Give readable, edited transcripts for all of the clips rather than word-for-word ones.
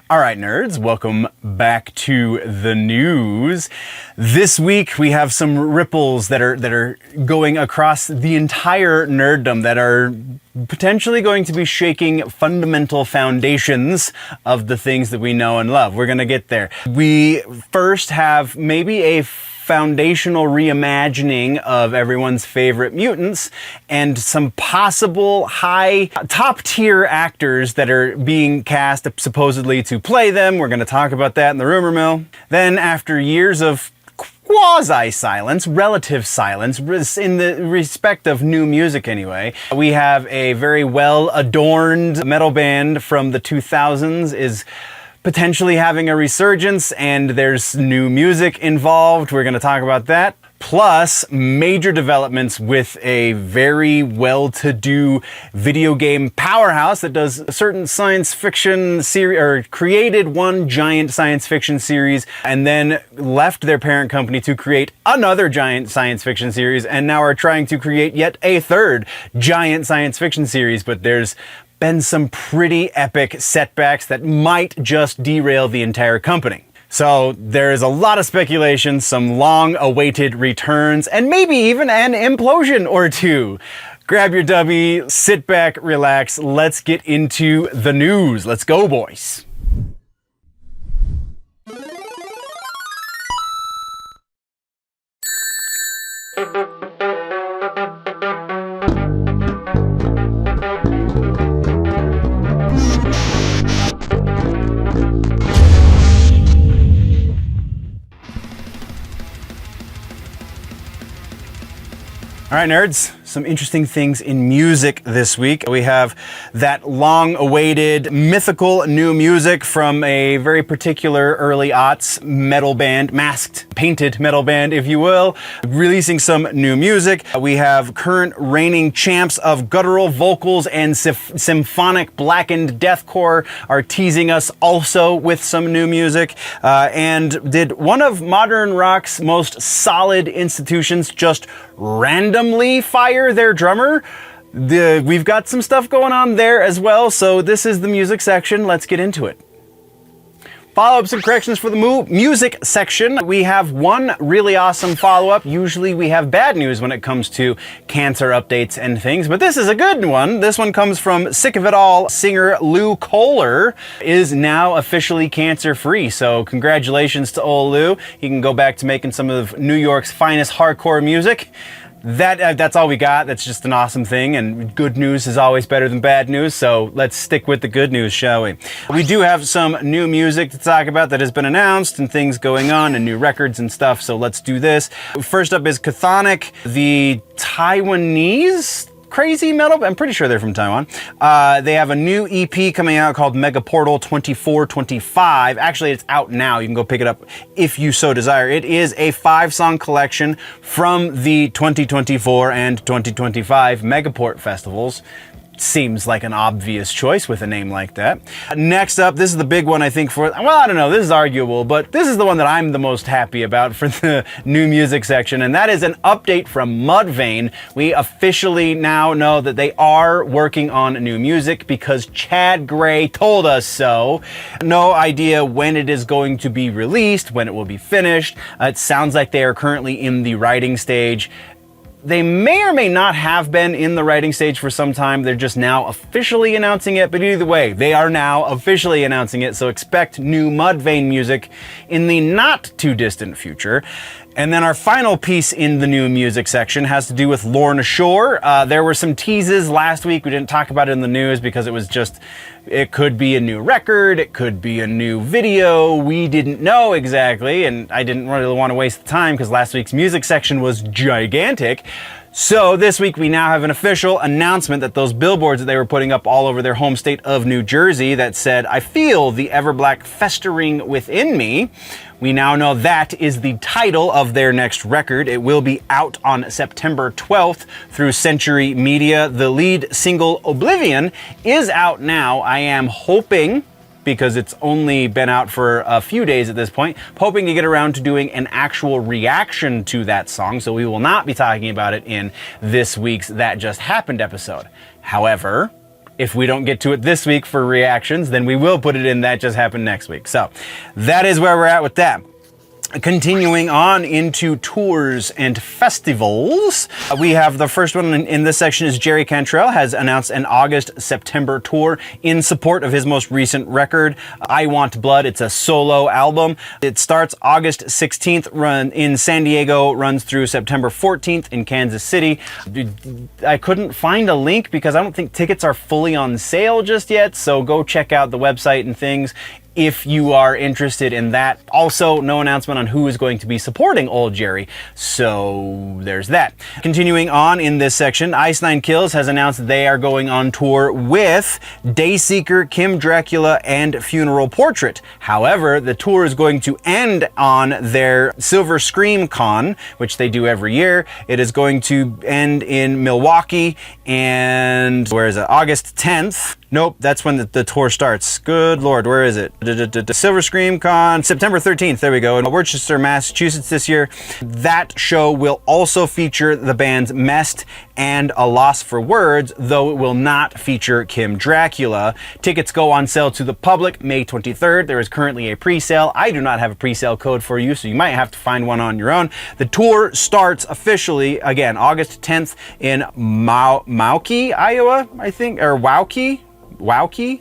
All right, nerds, welcome back to the news. This week we have some ripples that are going across the entire nerddom that are potentially going to be shaking fundamental foundations of the things that we know and love. We're going to get there. We first have maybe a foundational reimagining of everyone's favorite mutants and some possible high top tier actors that are being cast supposedly to play them. We're going to talk about that in the rumor mill. Then after years of quasi-silence, relative silence, in the respect of new music anyway, we have a very well-adorned metal band from the 2000s is potentially having a resurgence, and there's new music involved. We're going to talk about that. Plus, major developments with a very well-to-do video game powerhouse that does a certain science fiction series, or created one giant science fiction series, and then left their parent company to create another giant science fiction series, and now are trying to create yet a third giant science fiction series, but there's been some pretty epic setbacks that might just derail the entire company. So there is a lot of speculation, some long-awaited returns, and maybe even an implosion or two. Grab your dubby, sit back, relax, let's get into the news. Let's go, boys. All right, nerds, some interesting things in music this week. We have that long-awaited mythical new music from a very particular early aughts metal band, masked, painted metal band, if you will, releasing some new music. We have current reigning champs of guttural vocals and symphonic blackened deathcore are teasing us also with some new music. And did one of modern rock's most solid institutions just randomly fire their drummer? We've got some stuff going on there as well, so this is the music section. Let's get into it. Follow-ups and corrections for the music section. We have one really awesome follow-up. Usually we have bad news when it comes to cancer updates and things, but this is a good one. This one comes from Sick of It All singer Lou Kohler is now officially cancer-free. So congratulations to old Lou. He can go back to making some of New York's finest hardcore music. That's all we got. That's just an awesome thing, and good news is always better than bad news, so let's stick with the good news, shall we? We do have some new music to talk about that has been announced and things going on and new records and stuff, so let's do this. First up is Chthonic, the Taiwanese crazy metal. I'm pretty sure they're from Taiwan. They have a new EP coming out called Megaportal 2425. Actually, it's out now. You can go pick it up if you so desire. It is a 5-song collection from the 2024 and 2025 Megaport festivals. Seems like an obvious choice with a name like that. Next up, this is the big one I think for, well, I don't know, this is arguable, but this is the one that I'm the most happy about for the new music section, and that is an update from Mudvayne. We officially now know that they are working on new music because Chad Gray told us so. No idea when it is going to be released, when it will be finished. It sounds like they are currently in the writing stage. They may or may not have been in the writing stage for some time. They're just now officially announcing it, but either way, they are now officially announcing it, so expect new Mudvayne music in the not too distant future. And then our final piece in the new music section has to do with Lorna Shore. There were some teases last week. We didn't talk about it in the news because it was just, it could be a new record, it could be a new video. We didn't know exactly, and I didn't really want to waste the time because last week's music section was gigantic. So this week we now have an official announcement that those billboards that they were putting up all over their home state of New Jersey that said, "I feel the Everblack festering within me." We now know that is the title of their next record. It will be out on September 12th through Century Media. The lead single, Oblivion, is out now. I am hoping, because it's only been out for a few days at this point, hoping to get around to doing an actual reaction to that song, so we will not be talking about it in this week's That Just Happened episode. However, If we don't get to it this week for reactions, then we will put it in That Just Happened next week. So that is where we're at with that. Continuing on into tours and festivals, we have the first one in this section is Jerry Cantrell has announced an August-September tour in support of his most recent record, I Want Blood. It's a solo album. It starts August 16th, run in San Diego, runs through September 14th in Kansas City. I couldn't find a link because I don't think tickets are fully on sale just yet, so go check out the website and things if you are interested in that. Also, no announcement on who is going to be supporting Old Jerry, so there's that. Continuing on in this section, Ice Nine Kills has announced they are going on tour with Dayseeker, Kim Dracula, and Funeral Portrait. However, the tour is going to end on their Silver Scream Con, which they do every year. It is going to end in Milwaukee, and where is it? August 10th. Nope, that's when the tour starts. Good Lord, where is it? Silver Scream Con, September 13th, there we go, in Worcester, Massachusetts this year. That show will also feature the bands Mest and A Loss for Words, though it will not feature Kim Dracula. Tickets go on sale to the public May 23rd. There is currently a pre-sale. I do not have a pre-sale code for you, so you might have to find one on your own. The tour starts officially, again, August 10th in Milwaukee, Iowa, I think, or Wauke,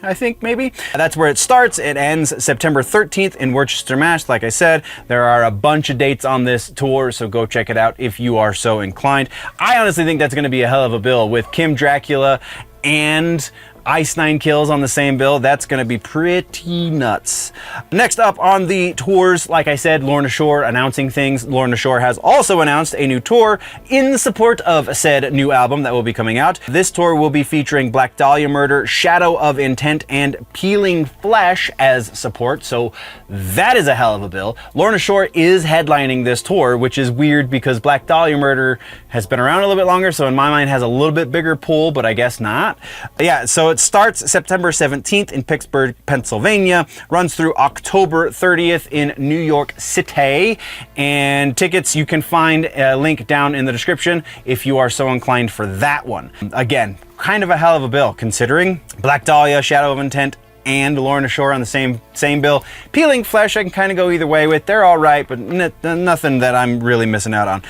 I think, maybe. That's where it starts. It ends September 13th in Worcester, Mass. Like I said, there are a bunch of dates on this tour, so go check it out if you are so inclined. I honestly think that's going to be a hell of a bill with Kim Dracula and Ice Nine Kills on the same bill. That's going to be pretty nuts. Next up on the tours, like I said, Lorna Shore announcing things. Lorna Shore has also announced a new tour in support of said new album that will be coming out. This tour will be featuring Black Dahlia Murder, Shadow of Intent, and Peeling Flesh as support, so that is a hell of a bill. Lorna Shore is headlining this tour, which is weird because Black Dahlia Murder has been around a little bit longer, so in my mind has a little bit bigger pull, but I guess not. Yeah, so it starts September 17th in Pittsburgh, Pennsylvania, runs through October 30th in New York City, and tickets you can find a link down in the description if you are so inclined for that one. Again, kind of a hell of a bill considering Black Dahlia, Shadow of Intent, and Lorna Shore on the same bill. Peeling Flesh I can kind of go either way with. They're all right, but nothing that I'm really missing out on.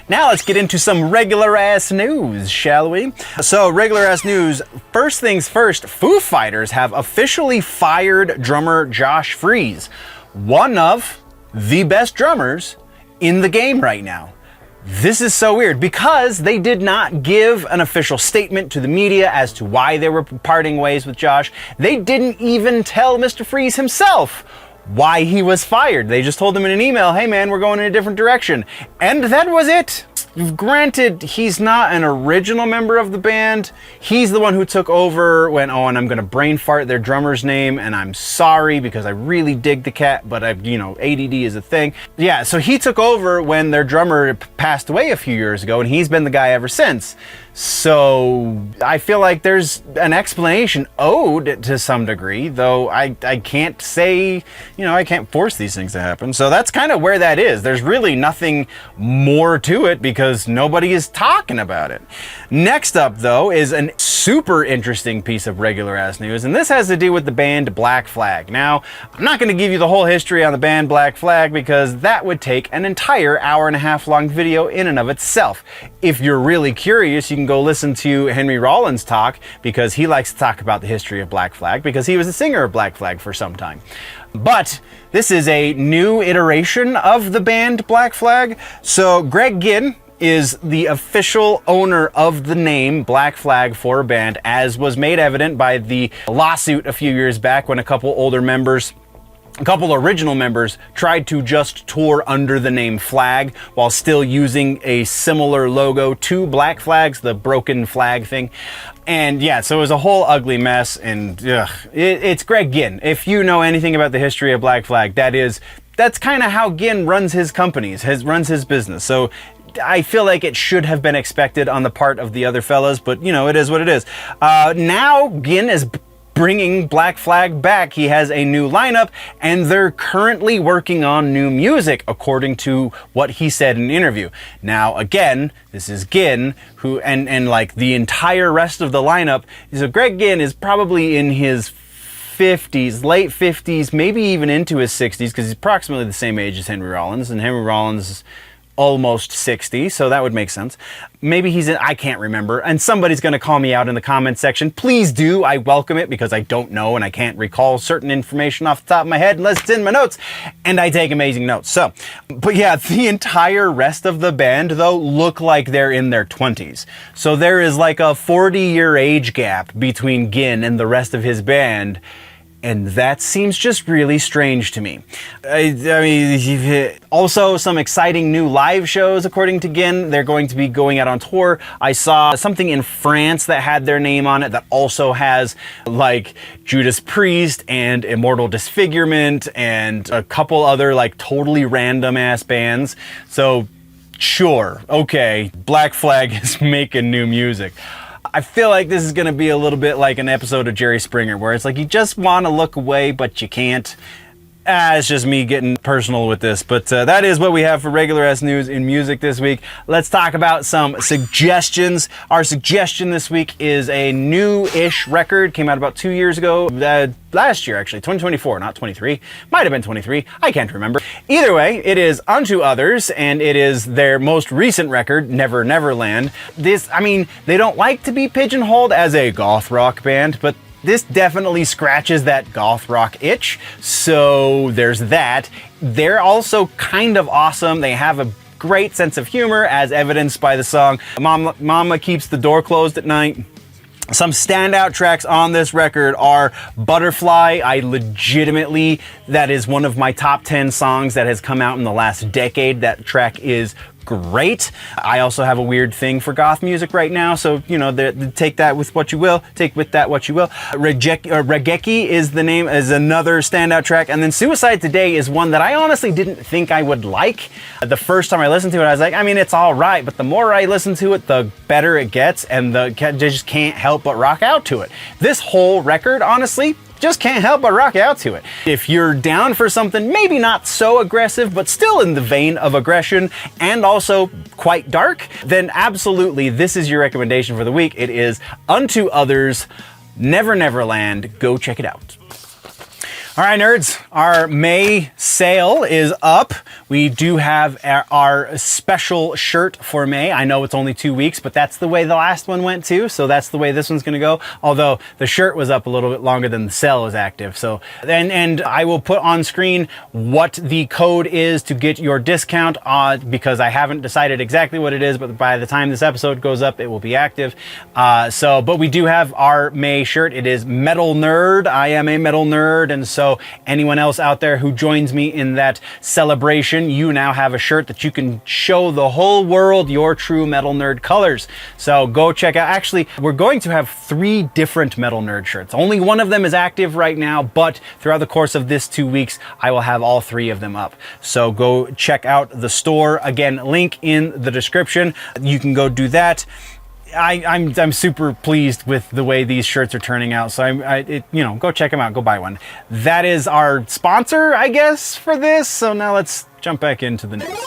Now let's get into some regular ass news, shall we? So regular ass news, first things first, Foo Fighters have officially fired drummer Josh Freese, one of the best drummers in the game right now. This is so weird because they did not give an official statement to the media as to why they were parting ways with Josh. They didn't even tell Mr. Freese himself why he was fired. They just told him in an email, hey man, we're going in a different direction. And that was it. Granted, he's not an original member of the band. He's the one who took over when, oh, and I'm gonna brain fart their drummer's name, and I'm sorry because I really dig the cat, but ADD is a thing. Yeah, so he took over when their drummer passed away a few years ago, and he's been the guy ever since. So I feel like there's an explanation owed to some degree, though I can't say, I can't force these things to happen. So that's kind of where that is. There's really nothing more to it because nobody is talking about it. Next up, though, is a super interesting piece of regular ass news, and this has to do with the band Black Flag. Now, I'm not going to give you the whole history on the band Black Flag because that would take an entire hour-and-a-half long video in and of itself. If you're really curious, you can go listen to Henry Rollins talk because he likes to talk about the history of Black Flag because he was the singer of Black Flag for some time. But this is a new iteration of the band Black Flag. So Greg Ginn is the official owner of the name Black Flag for a band, as was made evident by the lawsuit a few years back when a couple original members tried to just tour under the name Flag while still using a similar logo to Black Flag's, the broken flag thing. And yeah, so it was a whole ugly mess, and it's Greg Ginn. If you know anything about the history of Black Flag, that's kind of how Ginn runs his companies, runs his business. So I feel like it should have been expected on the part of the other fellas, but it is what it is. Now Ginn is bringing Black Flag back. He has a new lineup, and they're currently working on new music, according to what he said in an interview. Now, again, this is Ginn, who, and like the entire rest of the lineup, so Greg Ginn is probably in his 50s, late 50s, maybe even into his 60s, because he's approximately the same age as Henry Rollins, and Henry Rollins is almost 60, so that would make sense. Maybe he's in, I can't remember, and somebody's going to call me out in the comments section. Please do. I welcome it, because I don't know and I can't recall certain information off the top of my head unless it's in my notes, and I take amazing notes. So, but yeah, the entire rest of the band, though, look like they're in their 20s. So there is like a 40-year age gap between Ginn and the rest of his band, and that seems just really strange to me. I mean, also some exciting new live shows, according to Ginn. They're going to be going out on tour. I saw something in France that had their name on it that also has like Judas Priest and Immortal Disfigurement and a couple other like totally random ass bands. So sure, okay, Black Flag is making new music. I feel like this is going to be a little bit like an episode of Jerry Springer, where it's like you just want to look away, but you can't. It's just me getting personal with this, but that is what we have for regular ass news in music this week. Let's talk about some suggestions. Our suggestion this week is a new-ish record. Came out about 2 years ago. Last year, actually, 2024, not 23. Might have been 23. I can't remember. Either way, it is Unto Others, and it is their most recent record, Never Neverland. This, I mean, they don't like to be pigeonholed as a goth rock band, but this definitely scratches that goth rock itch, so there's that. They're also kind of awesome. They have a great sense of humor, as evidenced by the song Mama Keeps the Door Closed at Night. Some standout tracks on this record are Butterfly. That is one of my top 10 songs that has come out in the last decade. That track is great. I also have a weird thing for goth music right now, so you know, take that with what you will. Take with that what you will. Regeki is another standout track, and then Suicide Today is one that I honestly didn't think I would like. The first time I listened to it, I was like, I mean, it's all right, but the more I listen to it, the better it gets, and I just can't help but rock out to it. This whole record, honestly, just can't help but rock out to it. If you're down for something maybe not so aggressive, but still in the vein of aggression and also quite dark, then absolutely this is your recommendation for the week. It is Unto Others, Never Neverland. Go check it out. All right, nerds, our May sale is up. We do have our special shirt for May. I know it's only 2 weeks, but that's the way the last one went too, so that's the way this one's gonna go. Although the shirt was up a little bit longer than the sale is active. So, and I will put on screen what the code is to get your discount, because I haven't decided exactly what it is, but by the time this episode goes up, it will be active. But we do have our May shirt. It is Metal Nerd. I am a metal nerd, and so anyone else out there who joins me in that celebration, you now have a shirt that you can show the whole world your true metal nerd colors. So go check out. Actually, we're going to have 3 different metal nerd shirts. Only one of them is active right now, but throughout the course of this 2 weeks, I will have all 3 of them up. So go check out the store. Again, link in the description. You can go do that. I'm super pleased with the way these shirts are turning out, so go check them out, go buy one. That is our sponsor, I guess, for this. So now let's jump back into the news.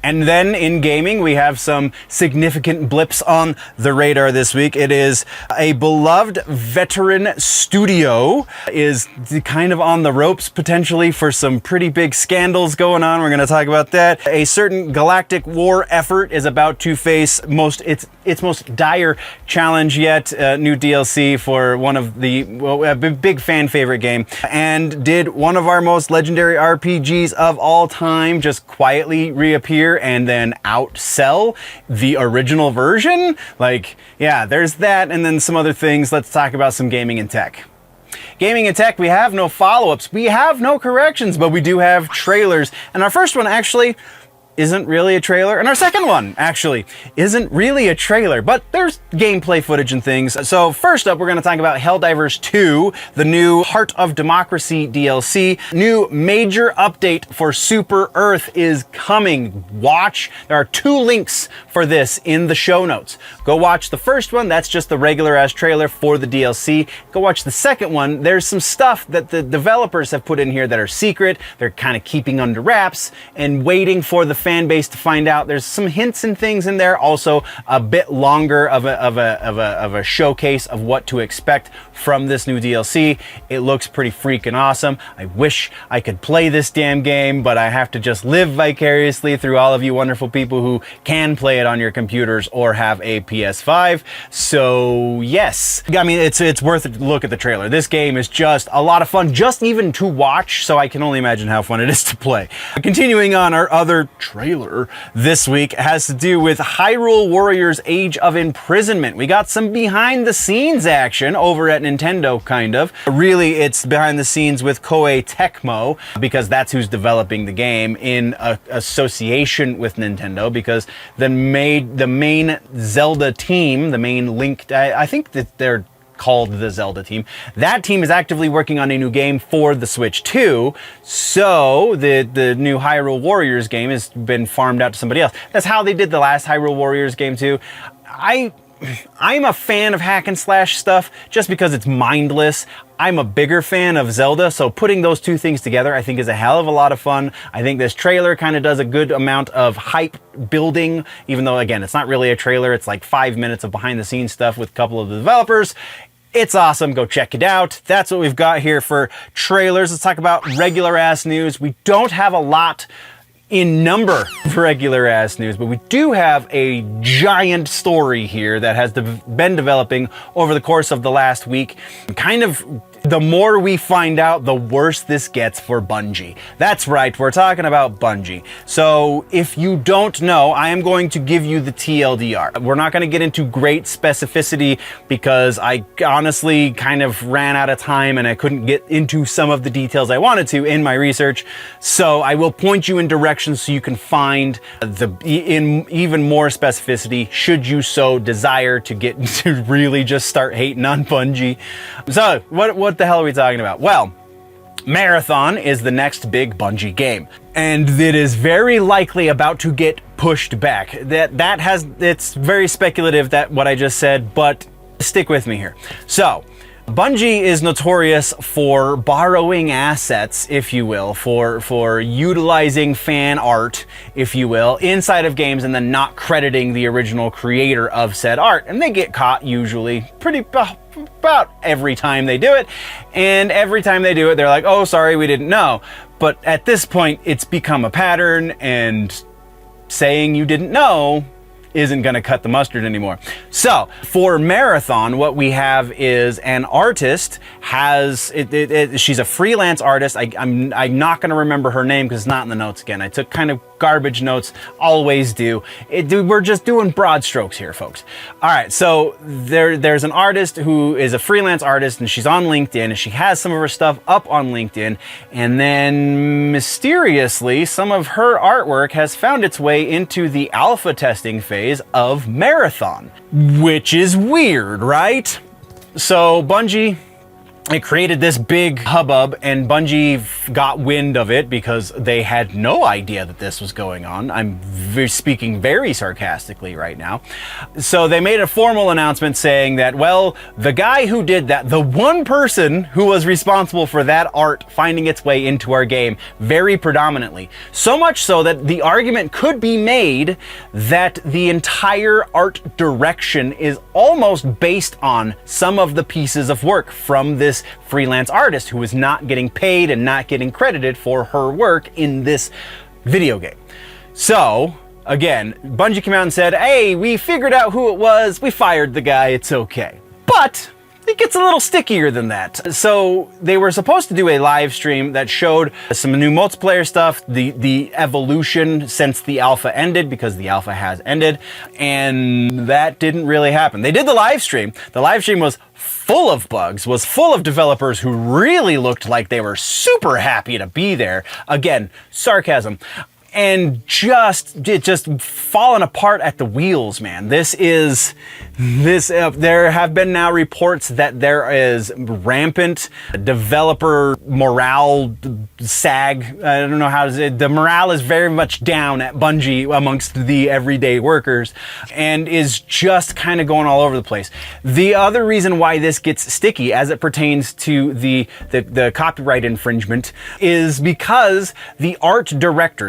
And then in gaming, we have some significant blips on the radar this week. It is a beloved veteran studio is kind of on the ropes potentially for some pretty big scandals going on. We're going to talk about that. A certain galactic war effort is about to face its most dire challenge yet. New DLC for one of the big fan favorite game, and did one of our most legendary RPGs of all time just quietly reappear and then outsell the original version. Like, yeah, there's that, and then some other things. Let's talk about some gaming and tech. Gaming and tech, we have no follow-ups, we have no corrections, but we do have trailers. And our first one, actually, isn't really a trailer, and our second one actually isn't really a trailer, but there's gameplay footage and things. So first up, we're going to talk about Helldivers 2, the new Heart of Democracy DLC. New major update for Super Earth is coming. Watch. There are 2 links for this in the show notes. Go watch the first one. That's just the regular ass trailer for the DLC. Go watch the second one. There's some stuff that the developers have put in here that are secret. They're kind of keeping under wraps and waiting for the fan base to find out. There's some hints and things in there. Also, a bit longer of a showcase of what to expect from this new DLC. It looks pretty freaking awesome. I wish I could play this damn game, but I have to just live vicariously through all of you wonderful people who can play it on your computers or have a PS5. So yes, I mean, it's worth a look at the trailer. This game is just a lot of fun, just even to watch, so I can only imagine how fun it is to play. Continuing on, our other trailer this week has to do with Hyrule Warriors Age of Imprisonment. We got some behind the scenes action over at Nintendo, kind of. Really, it's behind the scenes with Koei Tecmo, because that's who's developing the game in association with Nintendo, because the main Zelda team, the main Link, I think that they're called the Zelda team. That team is actively working on a new game for the Switch 2, so the new Hyrule Warriors game has been farmed out to somebody else. That's how they did the last Hyrule Warriors game too. I'm a fan of hack and slash stuff just because it's mindless. I'm a bigger fan of Zelda, so putting those 2 things together I think is a hell of a lot of fun. I think this trailer kind of does a good amount of hype building, even though, again, it's not really a trailer. It's like 5 minutes of behind the scenes stuff with a couple of the developers. It's awesome. Go check it out. That's what we've got here for trailers. Let's talk about regular ass news. We don't have a lot in number of regular ass news, but we do have a giant story here that has been developing over the course of the last week. Kind of, the more we find out, the worse this gets for Bungie. That's right, we're talking about Bungie. So if you don't know, I am going to give you the TLDR. We're not going to get into great specificity because I honestly kind of ran out of time and I couldn't get into some of the details I wanted to in my research. So I will point you in directions so you can find in even more specificity, should you so desire to get to really just start hating on Bungie. So what the hell are we talking about? Well, Marathon is the next big Bungie game, and it is very likely about to get pushed back. It's very speculative, that what I just said, but stick with me here. So Bungie is notorious for borrowing assets, if you will, for utilizing fan art, if you will, inside of games and then not crediting the original creator of said art. And they get caught usually about every time they do it. And every time they do it, they're like, oh, sorry, we didn't know. But at this point, it's become a pattern, and saying you didn't know isn't going to cut the mustard anymore. So for Marathon, what we have is an artist she's a freelance artist. I'm not going to remember her name because it's not in the notes again. I took kind of garbage notes, always do. We're just doing broad strokes here, folks. All right, so there's an artist who is a freelance artist, and she's on LinkedIn, and she has some of her stuff up on LinkedIn, and then mysteriously, some of her artwork has found its way into the alpha testing phase of Marathon, which is weird, right? So Bungie, it created this big hubbub, and Bungie got wind of it because they had no idea that this was going on. I'm speaking very sarcastically right now. So they made a formal announcement saying that, well, the guy who did that, the one person who was responsible for that art finding its way into our game very predominantly, so much so that the argument could be made that the entire art direction is almost based on some of the pieces of work from this freelance artist who is not getting paid and not getting credited for her work in this video game. So again, Bungie came out and said, hey, we figured out who it was, we fired the guy, it's okay. But it gets a little stickier than that. So they were supposed to do a live stream that showed some new multiplayer stuff, the evolution since the alpha ended, because the alpha has ended, and that didn't really happen. They did the live stream. The live stream was full of bugs, was full of developers who really looked like they were super happy to be there. Again, sarcasm. and just falling apart at the wheels, man. There have been now reports that there is rampant developer morale sag. I don't know how to say it. The morale is very much down at Bungie amongst the everyday workers and is just kind of going all over the place. The other reason why this gets sticky as it pertains to the copyright infringement is because the art director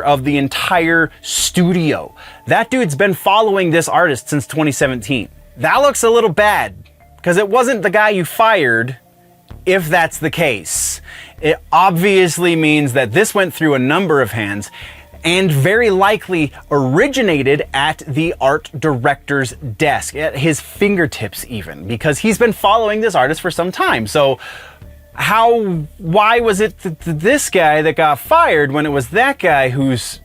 of the entire studio, that dude's been following this artist since 2017. That looks a little bad because it wasn't the guy you fired, if that's the case. It obviously means that this went through a number of hands and very likely originated at the art director's desk, at his fingertips even, because he's been following this artist for some time. So why was it this guy that got fired when it was that guy who's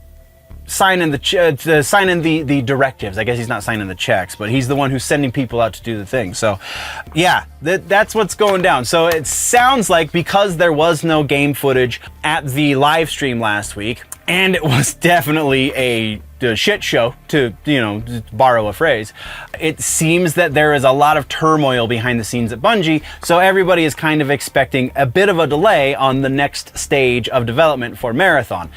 signing the directives? I guess he's not signing the checks, but he's the one who's sending people out to do the thing. So yeah, that's what's going down. So it sounds like because there was no game footage at the live stream last week, and it was definitely a shit show, to borrow a phrase, it seems that there is a lot of turmoil behind the scenes at Bungie, so everybody is kind of expecting a bit of a delay on the next stage of development for Marathon.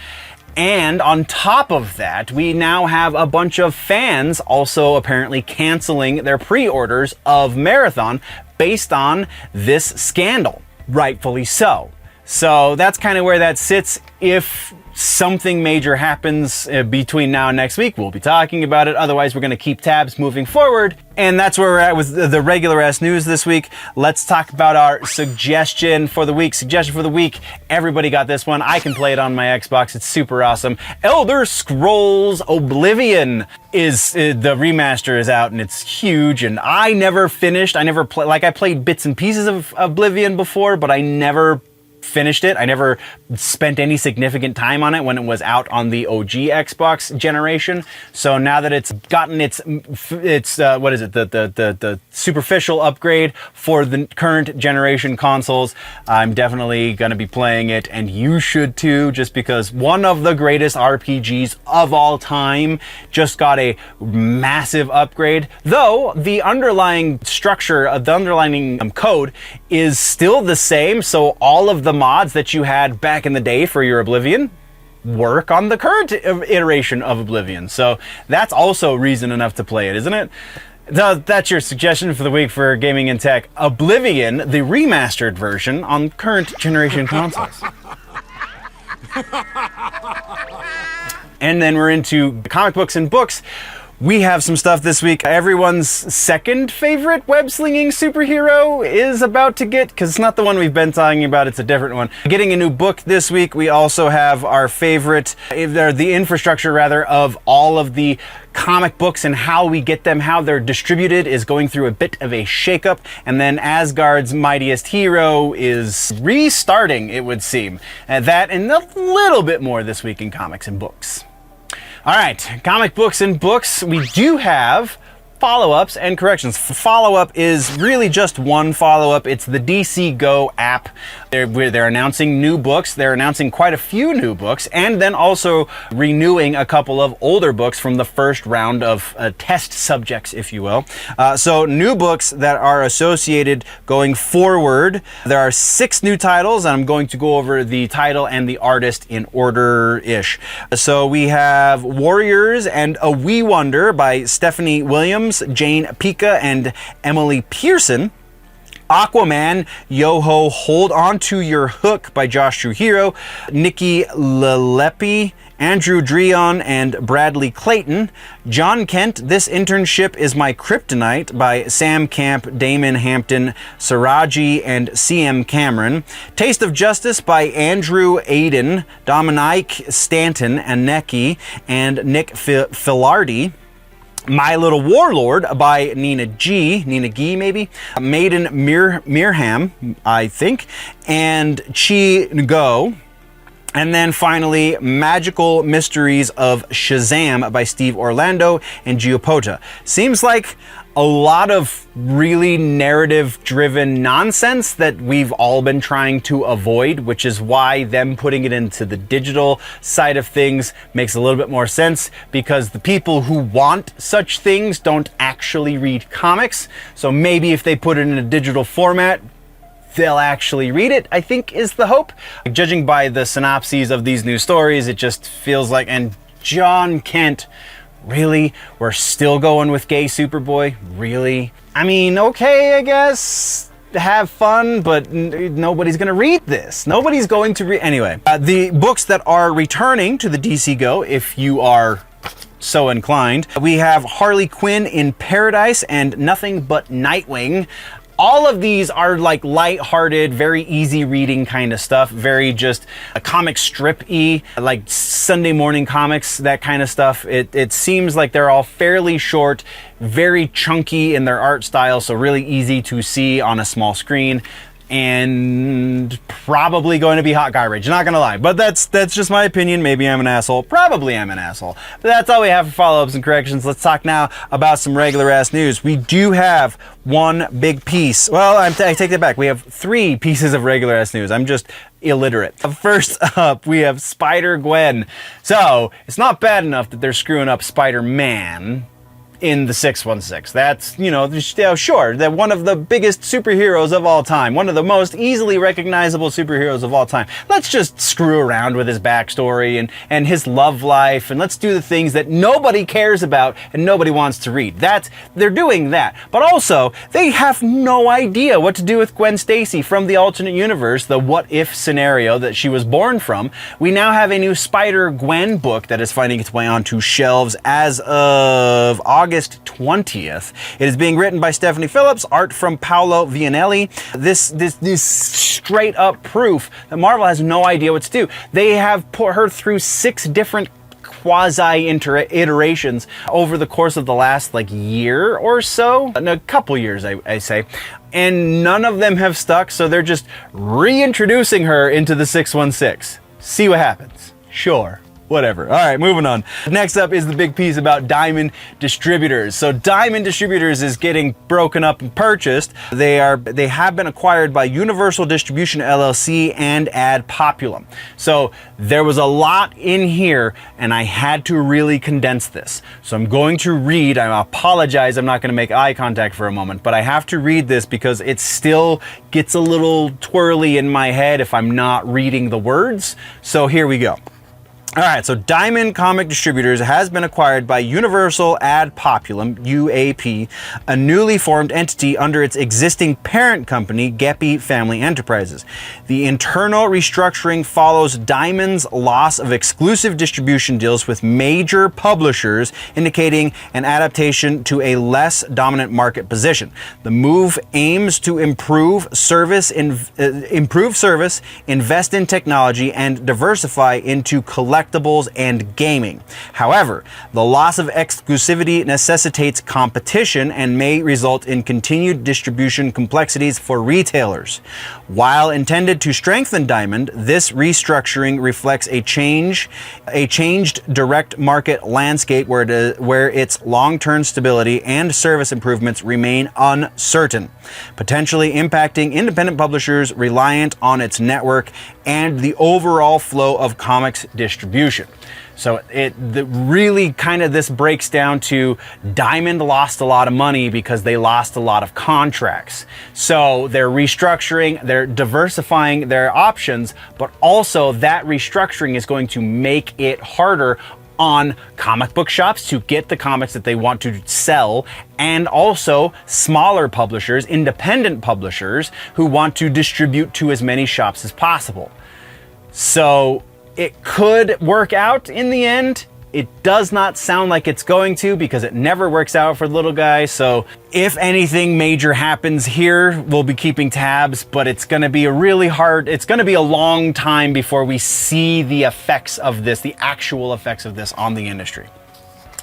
And on top of that, we now have a bunch of fans also apparently canceling their pre-orders of Marathon based on this scandal, rightfully so. So that's kind of where that sits. If something major happens between now and next week, we'll be talking about it. Otherwise, we're going to keep tabs moving forward. And that's where we're at with the regular ass news this week. Let's talk about our suggestion for the week. Suggestion for the week. Everybody got this one. I can play it on my Xbox. It's super awesome. Elder Scrolls Oblivion is the remaster is out and it's huge. And I never finished. I never played. Like, I played bits and pieces of Oblivion before, but I never finished it. I never spent any significant time on it when it was out on the OG Xbox generation. So now that it's gotten its what is it, the superficial upgrade for the current generation consoles, I'm definitely going to be playing it, and you should too, just because one of the greatest RPGs of all time just got a massive upgrade, though the underlying structure of the underlying code is still the same. So all of the mods that you had back in the day for your Oblivion work on the current iteration of Oblivion. So that's also reason enough to play it, isn't it? That's your suggestion for the week for Gaming and Tech. Oblivion, the remastered version on current generation consoles. And then we're into comic books and books. We have some stuff this week. Everyone's second favorite web-slinging superhero is about to get, because it's not the one we've been talking about, it's a different one, getting a new book this week. We also have our favorite, the infrastructure rather, of all of the comic books and how we get them, how they're distributed is going through a bit of a shakeup. And then Asgard's mightiest hero is restarting, it would seem. That and a little bit more this week in comics and books. All right, comic books and books. We do have follow-ups and corrections. Follow-up is really just one follow-up. It's the DC Go app. They're announcing new books. They're announcing quite a few new books, and then also renewing a couple of older books from the first round of test subjects, if you will. So new books that are associated going forward. There are 6 new titles, and I'm going to go over the title and the artist in order-ish. So we have Warriors and A Wee Wonder by Stephanie Williams, Jane Pika, and Emily Pearson. Aquaman, Yo-Ho, Hold On To Your Hook by Josh Trujillo, Nikki Lalepi, Andrew Dreon, and Bradley Clayton. John Kent, This Internship Is My Kryptonite by Sam Camp, Damon Hampton, Saraji, and CM Cameron. Taste of Justice by Andrew Aiden, Dominique Stanton, Aneki, and Nick Filardi. My Little Warlord by Nina G, maybe, Maiden Mirham, I think, and Chi Ngo. And then finally, Magical Mysteries of Shazam by Steve Orlando and Giopota. Seems like a lot of really narrative-driven nonsense that we've all been trying to avoid, which is why them putting it into the digital side of things makes a little bit more sense, because the people who want such things don't actually read comics. So maybe if they put it in a digital format, they'll actually read it, I think is the hope. Judging by the synopses of these new stories, it just feels like, and John Kent, really? We're still going with gay Superboy? Really? I mean, okay, I guess, have fun, but nobody's gonna read this. Nobody's going to read, anyway. The books that are returning to the DC Go, if you are so inclined, we have Harley Quinn in Paradise and Nothing But Nightwing. All of these are like light-hearted, very easy reading kind of stuff, very just a comic strip-y, like Sunday morning comics, that kind of stuff. It seems like they're all fairly short, very chunky in their art style, so really easy to see on a small screen, and probably going to be hot garbage, not gonna lie. But that's just my opinion. Maybe I'm an asshole. Probably I'm an asshole. But that's all we have for follow-ups and corrections. Let's talk now about some regular ass news. We do have one big piece. Well, I take that back. We have 3 pieces of regular ass news. I'm just illiterate. First up, we have Spider-Gwen. So it's not bad enough that they're screwing up Spider-Man in the 616. That's, you know, sure, that one of the biggest superheroes of all time, one of the most easily recognizable superheroes of all time. Let's just screw around with his backstory and his love life, and let's do the things that nobody cares about and nobody wants to read. They're doing that. But also, they have no idea what to do with Gwen Stacy from the alternate universe, the what-if scenario that she was born from. We now have a new Spider-Gwen book that is finding its way onto shelves as of August 20th. It is being written by Stephanie Phillips, art from Paolo Vianelli. This straight up proof that Marvel has no idea what to do. They have put her through 6 different quasi-iterations over the course of the last year or so, a couple years I say, and none of them have stuck, so they're just reintroducing her into the 616. See what happens. Sure. Whatever. All right, moving on. Next up is the big piece about Diamond Distributors. So Diamond Distributors is getting broken up and purchased. They have been acquired by Universal Distribution LLC and Ad Populum. So there was a lot in here, and I had to really condense this. So I'm going to read. I apologize, I'm not going to make eye contact for a moment, but I have to read this because it still gets a little twirly in my head if I'm not reading the words. So here we go. All right, so Diamond Comic Distributors has been acquired by Universal Ad Populum, UAP, a newly formed entity under its existing parent company, Gepi Family Enterprises. The internal restructuring follows Diamond's loss of exclusive distribution deals with major publishers, indicating an adaptation to a less dominant market position. The move aims to improve service, invest in technology, and diversify into collectibles and gaming. However, the loss of exclusivity necessitates competition and may result in continued distribution complexities for retailers. While intended to strengthen Diamond, this restructuring reflects a changed direct market landscape where its long-term stability and service improvements remain uncertain, potentially impacting independent publishers reliant on its network and the overall flow of comics distribution. So this breaks down to Diamond lost a lot of money because they lost a lot of contracts. So they're restructuring, they're diversifying their options, but also that restructuring is going to make it harder on comic book shops to get the comics that they want to sell, and also smaller publishers, independent publishers who want to distribute to as many shops as possible. So it could work out in the end. It does not sound like it's going to, because it never works out for the little guy. So if anything major happens here, we'll be keeping tabs, but it's going to be it's going to be a long time before we see the effects of this, the actual effects of this on the industry.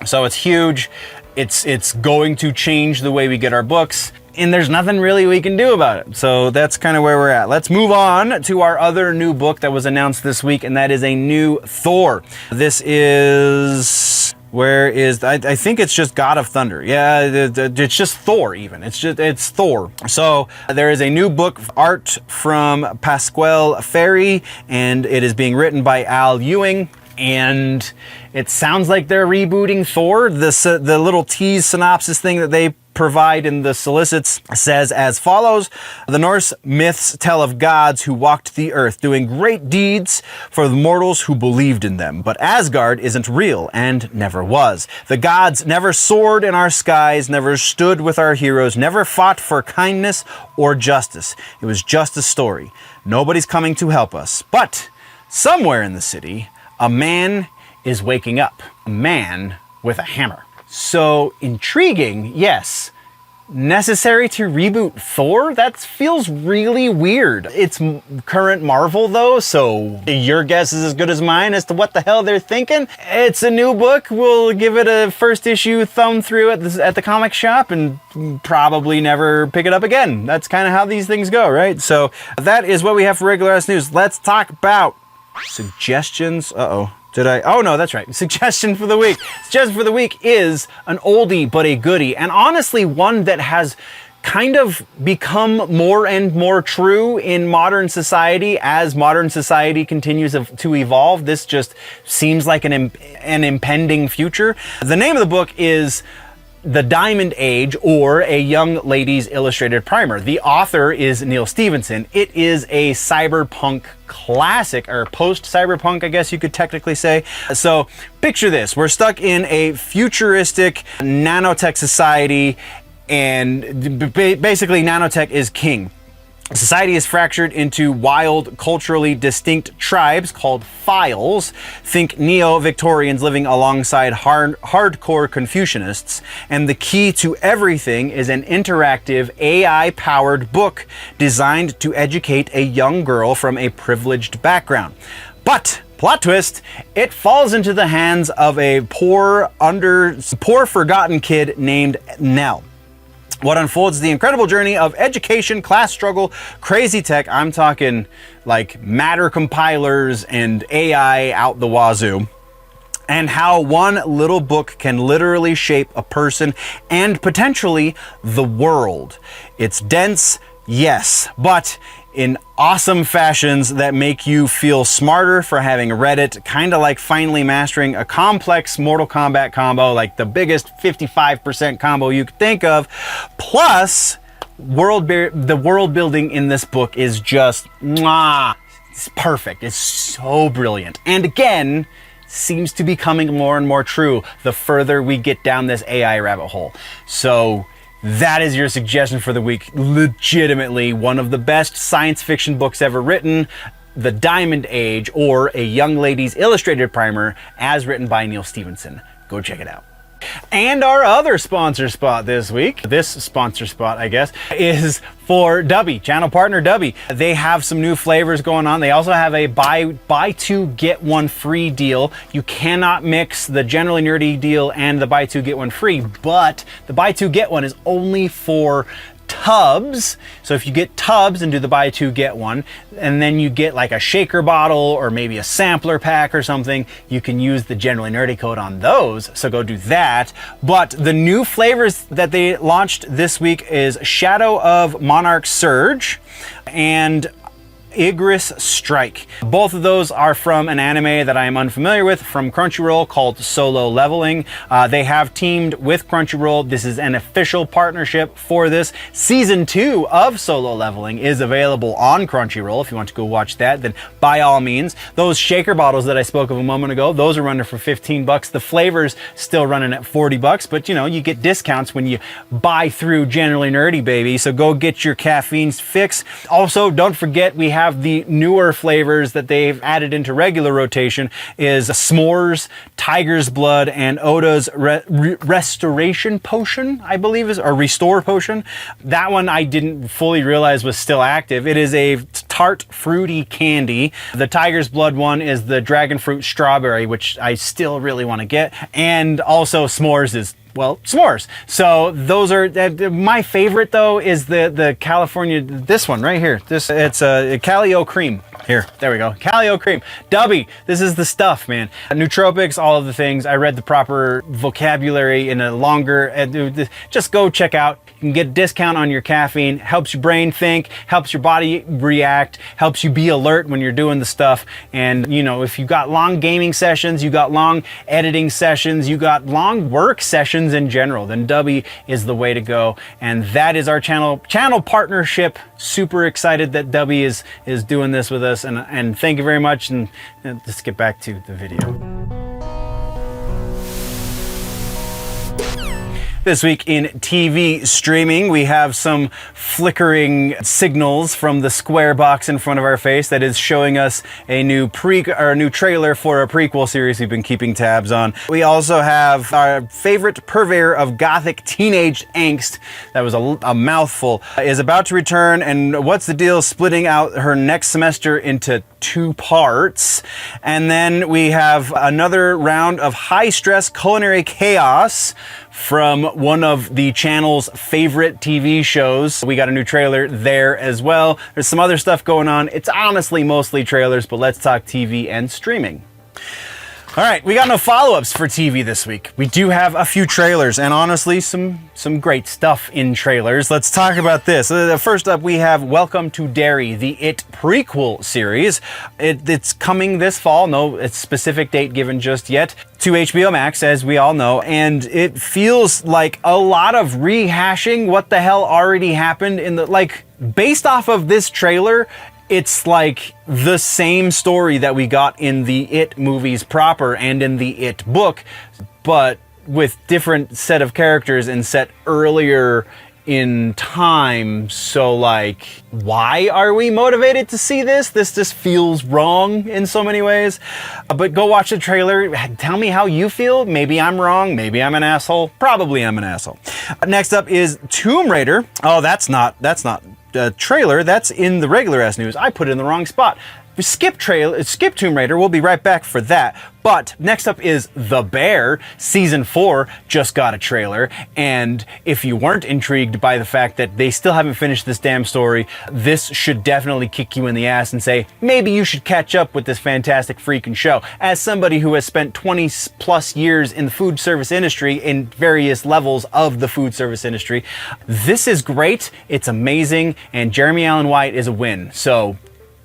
So it's huge. It's going to change the way we get our books. and there's nothing really we can do about it. So that's kind of where we're at. Let's move on to our other new book that was announced this week, and that is a new Thor. This is... Where is, I think it's just God of Thunder. Yeah, it's just Thor even. It's Thor. So there is a new book, art from Pasquale Ferry, and it is being written by Al Ewing. And it sounds like they're rebooting Thor. The little tease synopsis thing that they provide in the solicits says as follows: the Norse myths tell of gods who walked the earth doing great deeds for the mortals who believed in them. But Asgard isn't real and never was. The gods never soared in our skies, never stood with our heroes, never fought for kindness or justice. It was just a story. Nobody's coming to help us. But somewhere in the city, a man is waking up. A man with a hammer. So intriguing, yes. Necessary to reboot Thor? That feels really weird. It's current Marvel though, so your guess is as good as mine as to what the hell they're thinking. It's a new book. We'll give it a first issue thumb through at the comic shop and probably never pick it up again. That's kind of how these things go, right? So that is what we have for regular ass news. Let's talk about suggestions. Oh no, that's right. Suggestion for the week. Suggestion for the week is an oldie but a goodie, and honestly one that has kind of become more and more true in modern society as modern society continues to evolve. This just seems like an impending future. The name of the book is The Diamond Age, or A Young Lady's Illustrated Primer. The author is Neil Stephenson. It is a cyberpunk classic, or post-cyberpunk, I guess you could technically say. So picture this. We're stuck in a futuristic nanotech society, and basically nanotech is king. Society is fractured into wild, culturally distinct tribes called files. Think neo-Victorians living alongside hardcore Confucianists. And the key to everything is an interactive, AI-powered book designed to educate a young girl from a privileged background. But plot twist, it falls into the hands of a poor forgotten kid named Nell. What unfolds the incredible journey of education, class struggle, crazy tech. I'm talking like matter compilers and AI out the wazoo. And how one little book can literally shape a person and potentially the world. It's dense, yes, but in awesome fashions that make you feel smarter for having read it, kind of like finally mastering a complex Mortal Kombat combo, like the biggest 55% combo you could think of. Plus, the world building in this book is just, it's perfect. It's so brilliant. And again, seems to be becoming more and more true the further we get down this AI rabbit hole. So that is your suggestion for the week. Legitimately one of the best science fiction books ever written, The Diamond Age, or A Young Lady's Illustrated Primer, as written by Neil Stephenson. Go check it out. And our other sponsor spot this week, this sponsor spot, I guess, is for Dubby, channel partner Dubby. They have some new flavors going on. They also have a buy two, get one free deal. You cannot mix the generally nerdy deal and the buy two, get one free, but the buy two, get one is only for tubs. So if you get tubs and do the buy two, get one, and then you get like a shaker bottle or maybe a sampler pack or something, you can use the generally nerdy code on those. So go do that. But the new flavors that they launched this week is Shadow of Monarch Surge and Igris Strike. Both of those are from an anime that I am unfamiliar with from Crunchyroll called Solo Leveling. They have teamed with Crunchyroll. This is an official partnership for this. Season 2 of Solo Leveling is available on Crunchyroll. If you want to go watch that, then by all means. Those shaker bottles that I spoke of a moment ago, those are running for 15 bucks. The flavors still running at 40 bucks, but you know, you get discounts when you buy through Generally Nerdy, baby. So go get your caffeine fix. Also, don't forget we have the newer flavors that they've added into regular rotation is S'mores, Tiger's Blood, and Oda's Restoration Potion, I believe is, or Restore Potion. That one I didn't fully realize was still active. It is a tart fruity candy. The tiger's blood one is the dragon fruit strawberry, which I still really want to get. And also s'mores is, well, s'mores. So those are, my favorite though is the California, this one right here. It's a Calio cream. Here, there we go. Calio cream. Dubby, this is the stuff, man. Nootropics, all of the things. I read the proper vocabulary in a longer, just go check out. You can get a discount on your caffeine. Helps your brain think, helps your body react, helps you be alert when you're doing the stuff. And you know, if you got long gaming sessions, you got long editing sessions, you got long work sessions in general, then Dubby is the way to go. And that is our channel partnership. Super excited that Dubby is doing this with us. And thank you very much. And let's get back to the video. This week in TV streaming, we have some flickering signals from the square box in front of our face that is showing us a new trailer for a prequel series we've been keeping tabs on. We also have our favorite purveyor of gothic teenage angst, that was a mouthful, is about to return, and what's the deal splitting out her next semester into 2 parts. And then we have another round of high-stress culinary chaos from one of the channel's favorite TV shows. We got a new trailer there as well. There's some other stuff going on. It's honestly mostly trailers, but let's talk TV and streaming. All right, we got no follow-ups for TV this week. We do have a few trailers, and honestly, some great stuff in trailers. Let's talk about this. First up, we have Welcome to Derry, the It prequel series. It's coming this fall. No specific date given just yet. To HBO Max, as we all know, and it feels like a lot of rehashing what the hell already happened in the, like, based off of this trailer. It's like the same story that we got in the It movies proper and in the It book, but with different set of characters and set earlier in time. So like, why are we motivated to see this? This just feels wrong in so many ways. But go watch the trailer. Tell me how you feel. Maybe I'm wrong. Maybe I'm an asshole. Probably I'm an asshole. Next up is Tomb Raider. Oh, that's not trailer, that's in the regular ass news. I put it in the wrong spot. Skip Tomb Raider, we'll be right back for that. But next up is The Bear. Season 4 just got a trailer, and if you weren't intrigued by the fact that they still haven't finished this damn story, this should definitely kick you in the ass and say, maybe you should catch up with this fantastic freaking show. As somebody who has spent 20 plus years in the food service industry, in various levels of the food service industry, this is great, it's amazing, and Jeremy Allen White is a win. So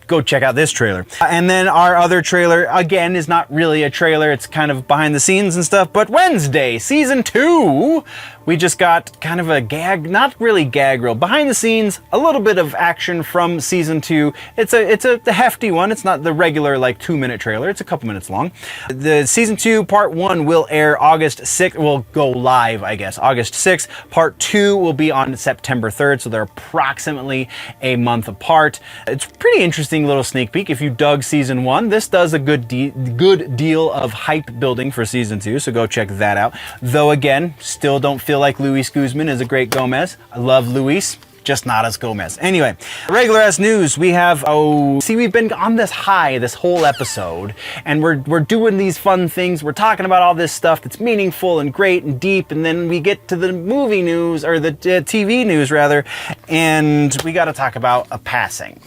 go check out this trailer. And then our other trailer, again, is not really a trailer. It's kind of behind the scenes and stuff. But Wednesday, season 2, we just got kind of a gag, not really gag reel, behind the scenes, a little bit of action from season 2. It's a hefty one. It's not the regular like 2-minute trailer. It's a couple minutes long. The season 2 part 1 will air August 6th. Will go live, I guess, August 6th. Part 2 will be on September 3rd. So they're approximately a month apart. It's pretty interesting little sneak peek. If you dug season 1, this does a good deal of hype building for season 2, so go check that out. Though again, still don't feel like Luis Guzman is a great Gomez. I love Luis, just not as Gomez. Anyway, regular ass news, we have, we've been on this high this whole episode, and we're doing these fun things, we're talking about all this stuff that's meaningful and great and deep, and then we get to the movie news, or the TV news rather, and we gotta talk about a passing.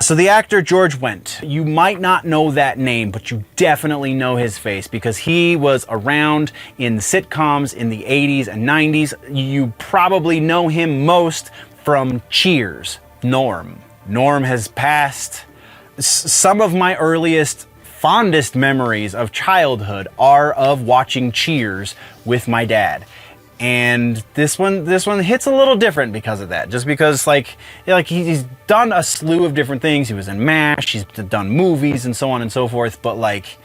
So the actor George Wendt, you might not know that name, but you definitely know his face because he was around in the sitcoms in the 80s and 90s. You probably know him most from Cheers, Norm. Norm has passed. Some of my earliest, fondest memories of childhood are of watching Cheers with my dad. And this one hits a little different because of that. Just because like he's done a slew of different things. He was in MASH, he's done movies and so on and so forth, but like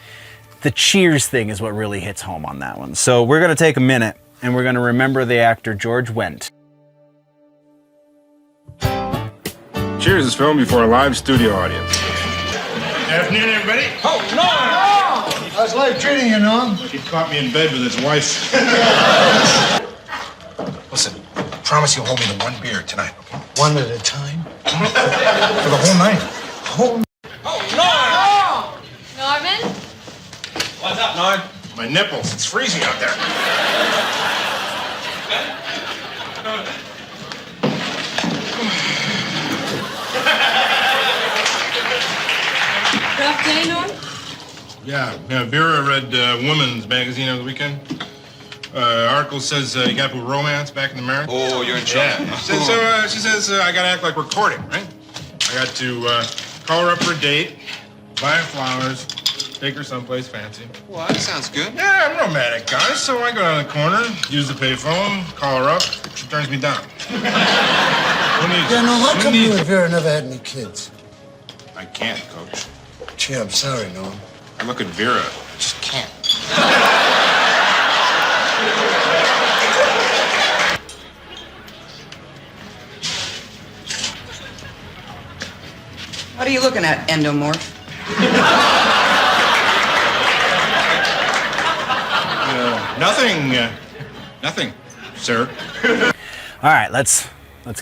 the Cheers thing is what really hits home on that one. So we're gonna take a minute and we're gonna remember the actor George Wendt. Cheers is filmed before a live studio audience. Good afternoon, everybody. Oh, Norm! How's life treating you, Norm? He caught me in bed with his wife. Listen, promise you'll hold me to one beer tonight, okay? One at a time? For the whole night. Norman? What's up, Norm? My nipples. It's freezing out there. Rough day, Norm? Yeah, Vera read Woman's Magazine over the weekend. Article says you gotta put romance back in the marriage. Oh, you're in trouble. Yeah. She says I gotta act like we're courting, right? I got to call her up for a date, buy her flowers, take her someplace fancy. Well, that sounds good. Yeah, I'm a romantic guy, so I go down the corner, use the payphone, call her up. She turns me down. Who needs Yeah, no, how Who come needs you and Vera never had any kids? I can't, Coach. Gee, I'm sorry, Norm. I look at Vera, I just can't. What are you looking at, endomorph? Nothing, sir. All right, let's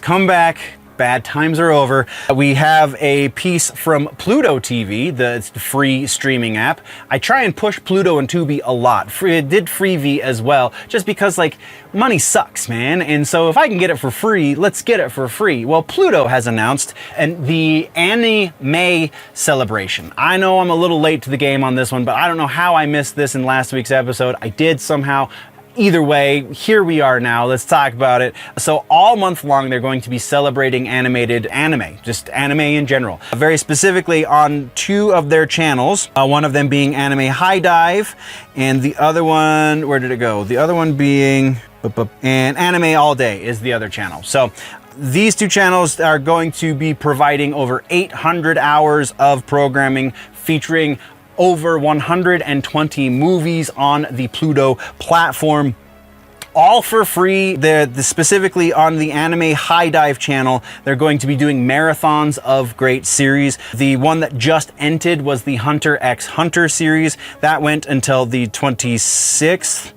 come back. Bad times are over. We have a piece from Pluto TV, the free streaming app. I try and push Pluto and Tubi a lot. It did Freevee as well, just because, like, money sucks, man. And so if I can get it for free, let's get it for free. Well, Pluto has announced the Annie May celebration. I know I'm a little late to the game on this one, but I don't know how I missed this in last week's episode. I did somehow. Either way, here we are now. Let's talk about it. So all month long, they're going to be celebrating animated anime, just anime in general. Very specifically on two of their channels, one of them being Anime High Dive, and the other one, where did it go? The other one being, and Anime All Day is the other channel. So these two channels are going to be providing over 800 hours of programming featuring over 120 movies on the Pluto platform, all for free. Specifically on the Anime High Dive channel, they're going to be doing marathons of great series. The one that just ended was the Hunter x Hunter series. That went until the 26th.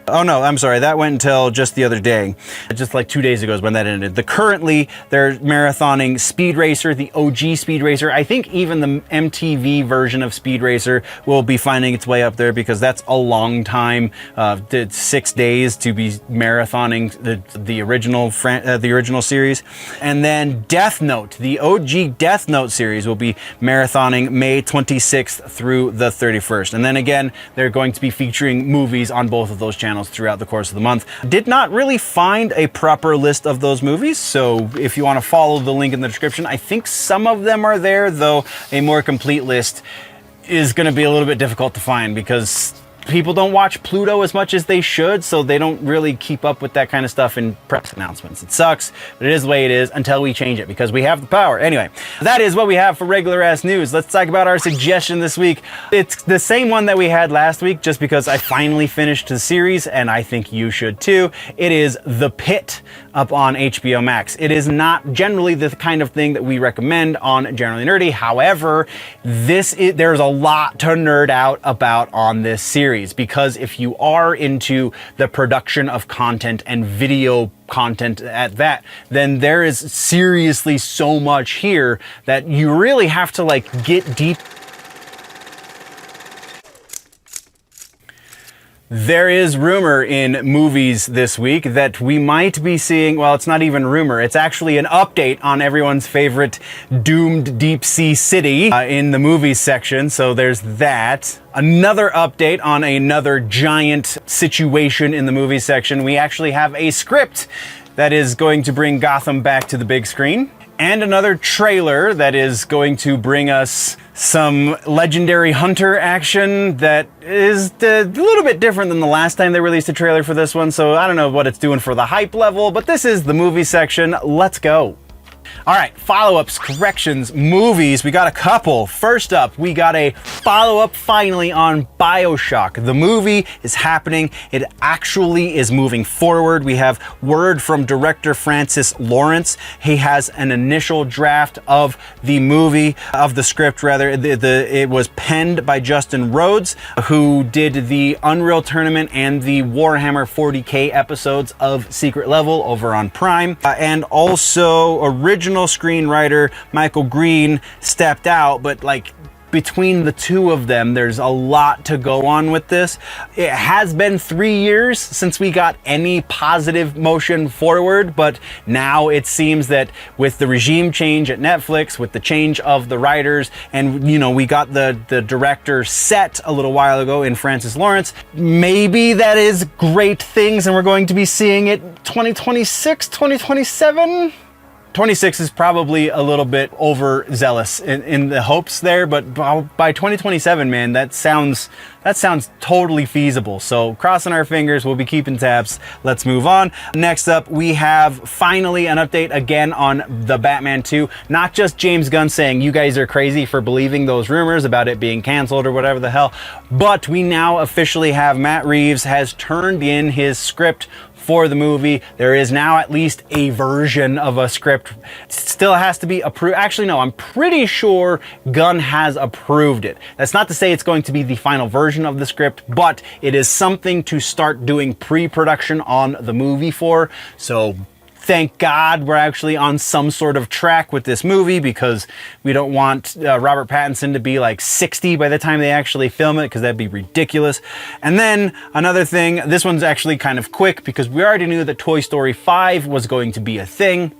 Oh no, I'm sorry, that went until just the other day. Just like 2 days ago is when that ended. Currently, they're marathoning Speed Racer, the OG Speed Racer. I think even the MTV version of Speed Racer will be finding its way up there because that's a long time. 6 days to be marathoning the original series. And then Death Note, the OG Death Note series will be marathoning May 26th through the 31st. And then again, they're going to be featuring movies on both of those channels throughout the course of the month. Did not really find a proper list of those movies, so if you want to follow the link in the description, I think some of them are there, though a more complete list is going to be a little bit difficult to find because people don't watch Pluto as much as they should, so they don't really keep up with that kind of stuff in press announcements. It sucks, but it is the way it is until we change it because we have the power. Anyway, that is what we have for regular ass news. Let's talk about our suggestion this week. It's the same one that we had last week just because I finally finished the series and I think you should too. It is The Pit up on HBO Max. It is not generally the kind of thing that we recommend on Generally Nerdy. However, there's a lot to nerd out about on this series because if you are into the production of content and video content at that, then there is seriously so much here that you really have to like get deep. There is rumor in movies this week that we might be seeing, well, it's not even rumor, it's actually an update on everyone's favorite doomed deep sea city in the movies section, so there's that. Another update on another giant situation in the movies section. We actually have a script that is going to bring Gotham back to the big screen, and another trailer that is going to bring us some legendary Hunter action that is a little bit different than the last time they released a trailer for this one, so I don't know what it's doing for the hype level, but this is the movie section. Let's go. All right, follow-ups, corrections, movies. We got a couple. First up, we got a follow-up finally on BioShock. The movie is happening. It actually is moving forward. We have word from director Francis Lawrence. He has an initial draft of the movie, of the script rather. It was penned by Justin Rhodes, who did the Unreal Tournament and the Warhammer 40K episodes of Secret Level over on Prime. And also originally original screenwriter, Michael Green, stepped out, but like between the two of them, there's a lot to go on with this. It has been 3 years since we got any positive motion forward, but now it seems that with the regime change at Netflix, with the change of the writers, and you know, we got the director set a little while ago in Francis Lawrence, maybe that is great things and we're going to be seeing it 2026, 2027? 26 is probably a little bit overzealous in the hopes there, but by 2027, man, that sounds totally feasible. So crossing our fingers, we'll be keeping tabs. Let's move on. Next up, we have finally an update again on the Batman 2. Not just James Gunn saying you guys are crazy for believing those rumors about it being canceled or whatever the hell, but we now officially have Matt Reeves has turned in his script for the movie. There is now at least a version of a script. It still has to be approved. Actually, no, I'm pretty sure Gunn has approved it. That's not to say it's going to be the final version of the script, but it is something to start doing pre-production on the movie for. So thank God we're actually on some sort of track with this movie, because we don't want Robert Pattinson to be like 60 by the time they actually film it, because that'd be ridiculous. And then another thing, this one's actually kind of quick because we already knew that Toy Story 5 was going to be a thing.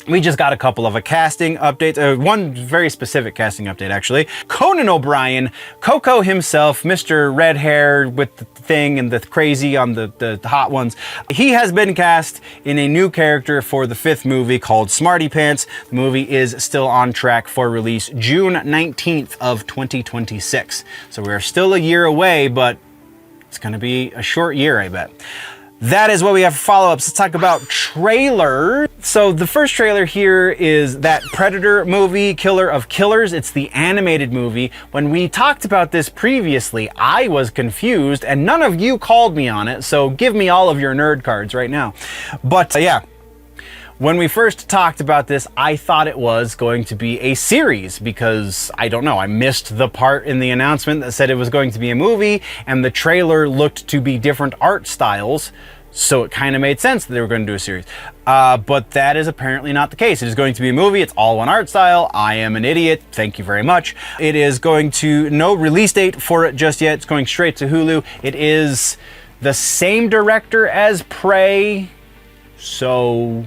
We just got a couple of casting updates, one very specific casting update actually. Conan O'Brien, Coco himself, Mr. Red Hair with the thing and the crazy on the hot ones, he has been cast in a new character for the 5th movie called Smarty Pants. The movie is still on track for release June 19th of 2026. So we're still a year away, but it's gonna be a short year, I bet. That is what we have for follow-ups. Let's talk about trailer. So the first trailer here is that Predator movie, Killer of Killers. It's the animated movie. When we talked about this previously, I was confused and none of you called me on it. So give me all of your nerd cards right now. But yeah. When we first talked about this, I thought it was going to be a series because, I don't know, I missed the part in the announcement that said it was going to be a movie, and the trailer looked to be different art styles, so it kind of made sense that they were going to do a series. But that is apparently not the case. It is going to be a movie. It's all one art style. I am an idiot. Thank you very much. It is going to, no release date for it just yet. It's going straight to Hulu. It is the same director as Prey, so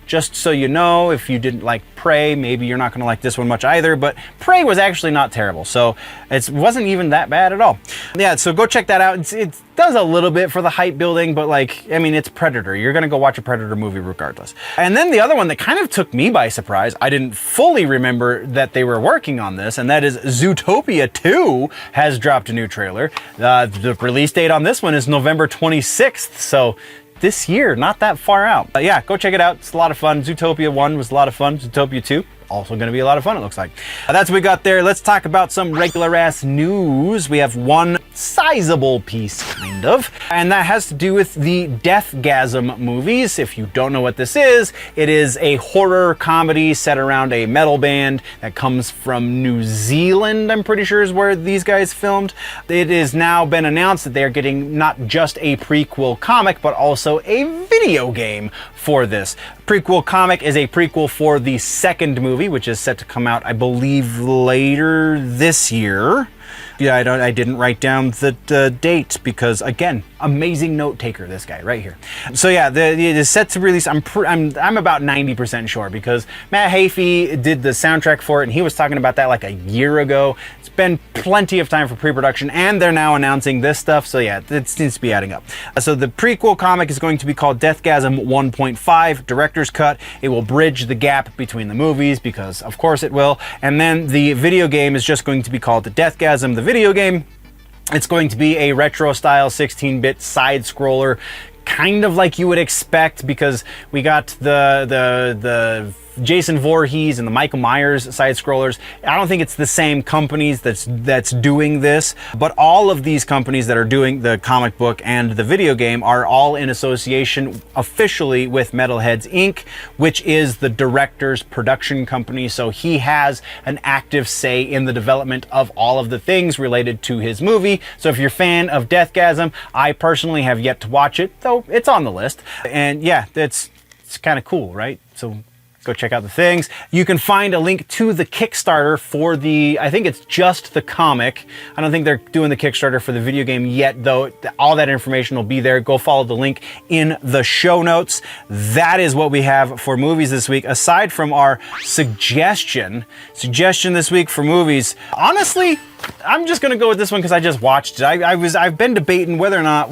just so you know, if you didn't like Prey, maybe you're not going to like this one much either, but Prey was actually not terrible, so it wasn't even that bad at all. Yeah, so go check that out. It does a little bit for the hype building, but like, I mean, it's Predator. You're going to go watch a Predator movie regardless. And then the other one that kind of took me by surprise, I didn't fully remember that they were working on this, and that is Zootopia 2 has dropped a new trailer. The release date on this one is November 26th, so this year, not that far out. Yeah, go check it out. It's a lot of fun. Zootopia 1 was a lot of fun. Zootopia 2, also going to be a lot of fun, it looks like. That's what we got there. Let's talk about some regular ass news. We have one sizable piece, kind of, and that has to do with the Deathgasm movies. If you don't know what this is, it is a horror comedy set around a metal band that comes from New Zealand, I'm pretty sure is where these guys filmed. It has now been announced that they are getting not just a prequel comic, but also a video game for this. Prequel comic is a prequel for the 2nd movie, which is set to come out, I believe, later this year. Yeah, I didn't write down the date because, again, amazing note taker, this guy right here. So yeah, it is set to release. I'm about 90% sure because Matt Heafy did the soundtrack for it, and he was talking about that like a year ago. It's been plenty of time for pre-production, and they're now announcing this stuff. So yeah, it seems to be adding up. So the prequel comic is going to be called Deathgasm 1.5 Director's Cut. It will bridge the gap between the movies because, of course, it will. And then the video game is just going to be called the Deathgasm, the video game. It's going to be a retro style 16-bit side scroller, kind of like you would expect, because we got the Jason Voorhees and the Michael Myers side scrollers. I don't think it's the same companies that's doing this, but all of these companies that are doing the comic book and the video game are all in association officially with Metalheads Inc., which is the director's production company. So he has an active say in the development of all of the things related to his movie. So if you're a fan of Deathgasm, I personally have yet to watch it, though it's on the list. And yeah, it's kind of cool, right? So Go check out the things. You can find a link to the Kickstarter for I think it's just the comic. I don't think they're doing the Kickstarter for the video game yet, though. All that information will be there. Go follow the link in the show notes. That is what we have for movies this week. Aside from our suggestion this week for movies, honestly, I'm just gonna go with this one because I just watched it. I've been debating whether or not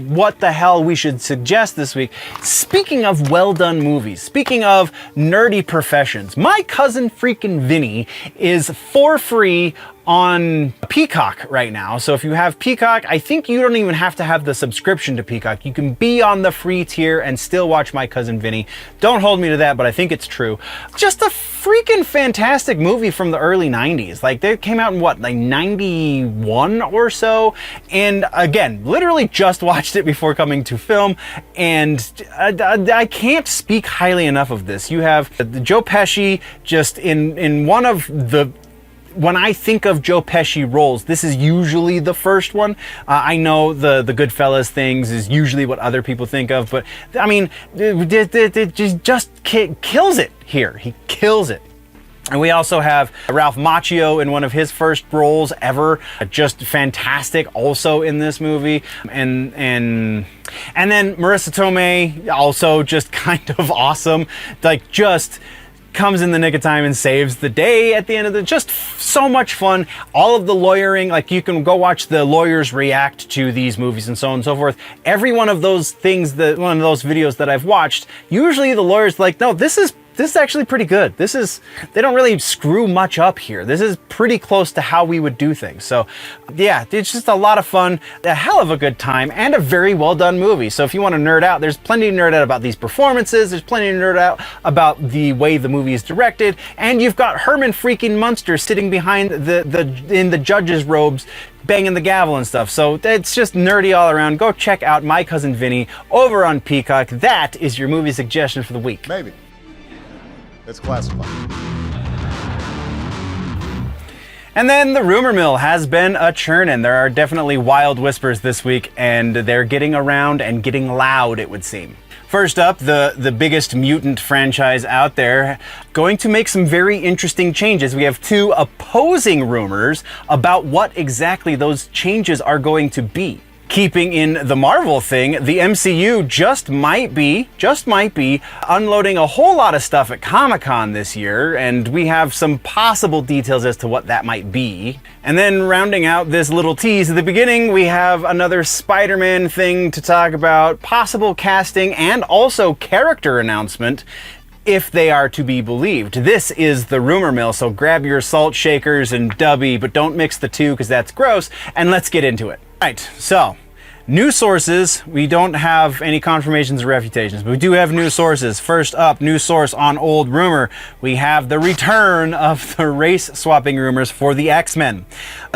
what the hell we should suggest this week. Speaking of well done movies, speaking of nerdy professions, My Cousin Freaking Vinny is for free on Peacock right now. So if you have Peacock, I think you don't even have to have the subscription to Peacock. You can be on the free tier and still watch My Cousin Vinny. Don't hold me to that, but I think it's true. Just a freaking fantastic movie from the early 90s. Like, they came out in what, like 91 or so? And again, literally just watched it before coming to film, and I can't speak highly enough of this. You have Joe Pesci just in one of the... When I think of Joe Pesci roles, this is usually the first one. I know the Goodfellas things is usually what other people think of, but I mean, it just kills it here. He kills it. And we also have Ralph Macchio in one of his first roles ever, just fantastic also in this movie. And then Marissa Tomei, also just kind of awesome, like just comes in the nick of time and saves the day at the end of the, just so much fun. All of the lawyering, like you can go watch the lawyers react to these movies and so on and so forth. Every one of those things, one of those videos that I've watched, usually the lawyer's like, no, this is actually pretty good. They don't really screw much up here. This is pretty close to how we would do things. So yeah, it's just a lot of fun, a hell of a good time, and a very well done movie. So if you want to nerd out, there's plenty to nerd out about these performances. There's plenty to nerd out about the way the movie is directed. And you've got Herman freaking Munster sitting behind in the judge's robes, banging the gavel and stuff. So it's just nerdy all around. Go check out My Cousin Vinny over on Peacock. That is your movie suggestion for the week. Maybe. It's classified. And then the rumor mill has been a churnin'. There are definitely wild whispers this week, and they're getting around and getting loud, it would seem. First up, the biggest mutant franchise out there, going to make some very interesting changes. We have two opposing rumors about what exactly those changes are going to be. Keeping in the Marvel thing, the MCU just might be unloading a whole lot of stuff at Comic-Con this year, and we have some possible details as to what that might be. And then rounding out this little tease at the beginning, we have another Spider-Man thing to talk about, possible casting and also character announcement, if they are to be believed. This is the rumor mill, so grab your salt shakers and Dubby, but don't mix the two because that's gross, and let's get into it. Right, so new sources. We don't have any confirmations or refutations, but we do have new sources. First up, new source on old rumor. We have the return of the race swapping rumors for the X-Men.